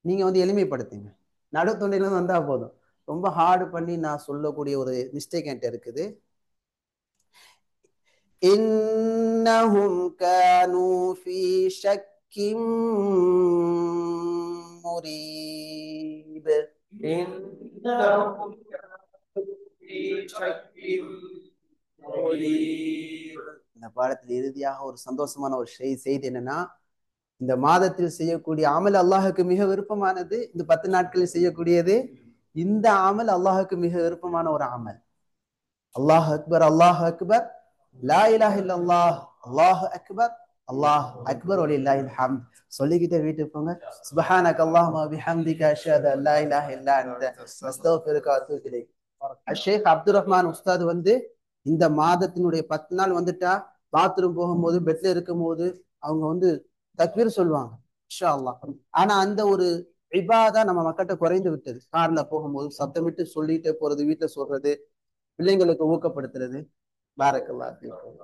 நீங்க வந்து எளிமைப்படுத்துங்க நடுத்தொண்டையில வந்தா போதும் ரொம்ப ஹார்டு பண்ணி நான் சொல்லக்கூடிய ஒரு மிஸ்டேக் என்கிட்ட இருக்குது இன்னஹும் கானூ ஃபீ ஷக்கின் முரீப் إنهم في شك مريب இந்த பாடத்தில் இறுதியாக ஒரு சந்தோஷமான ஒரு செய்தி என்னன்னா இந்த மாதத்தில் செய்யக்கூடிய அமல் அல்லாஹுக்கு மிக விருப்பமானது இந்த 10 நாட்களில் செய்யக்கூடியது இந்த அமல் அல்லாஹுக்கு மிக விருப்பமான ஒரு அமல் அல்லாஹ் அக்பர் லா இலாஹ இல்லல்லாஹ் அல்லாஹ் அக்பர் வலில்லாஹில் ஹம்த் சொல்லிக்கிட்டே வீட்டுக்கு போங்க சுப்ஹானக அல்லாஹும்ம பிஹம்திக அஷ்ஹது அல்லா இலாஹ இல்லா அன்த அஸ்தக்ஃபிருக வ அத்தூபு இலைக் ஷேக் அப்துல் ரஹ்மான் உஸ்தாத் வந்து இந்த மாதத்தினுடைய 10 நாள் வந்துட்டா பாத்ரூம் போகும்போது பெட்ல இருக்கும் போது அவங்க வந்து தக்பீர் சொல்லுவாங்க இன்ஷா அல்லாஹ். ஆனா அந்த ஒரு இபாதா நம்ம மக்கள்கிட்ட குறைந்து விட்டது. கார்ல போகும்போது சத்தமிட்டு சொல்லிட்டே போறது, வீட்டுல சொல்றது, பிள்ளைங்களுக்கு ஊக்கப்படுத்துறது. பாரக்கல்லாஹ் ஃபீக்கும்.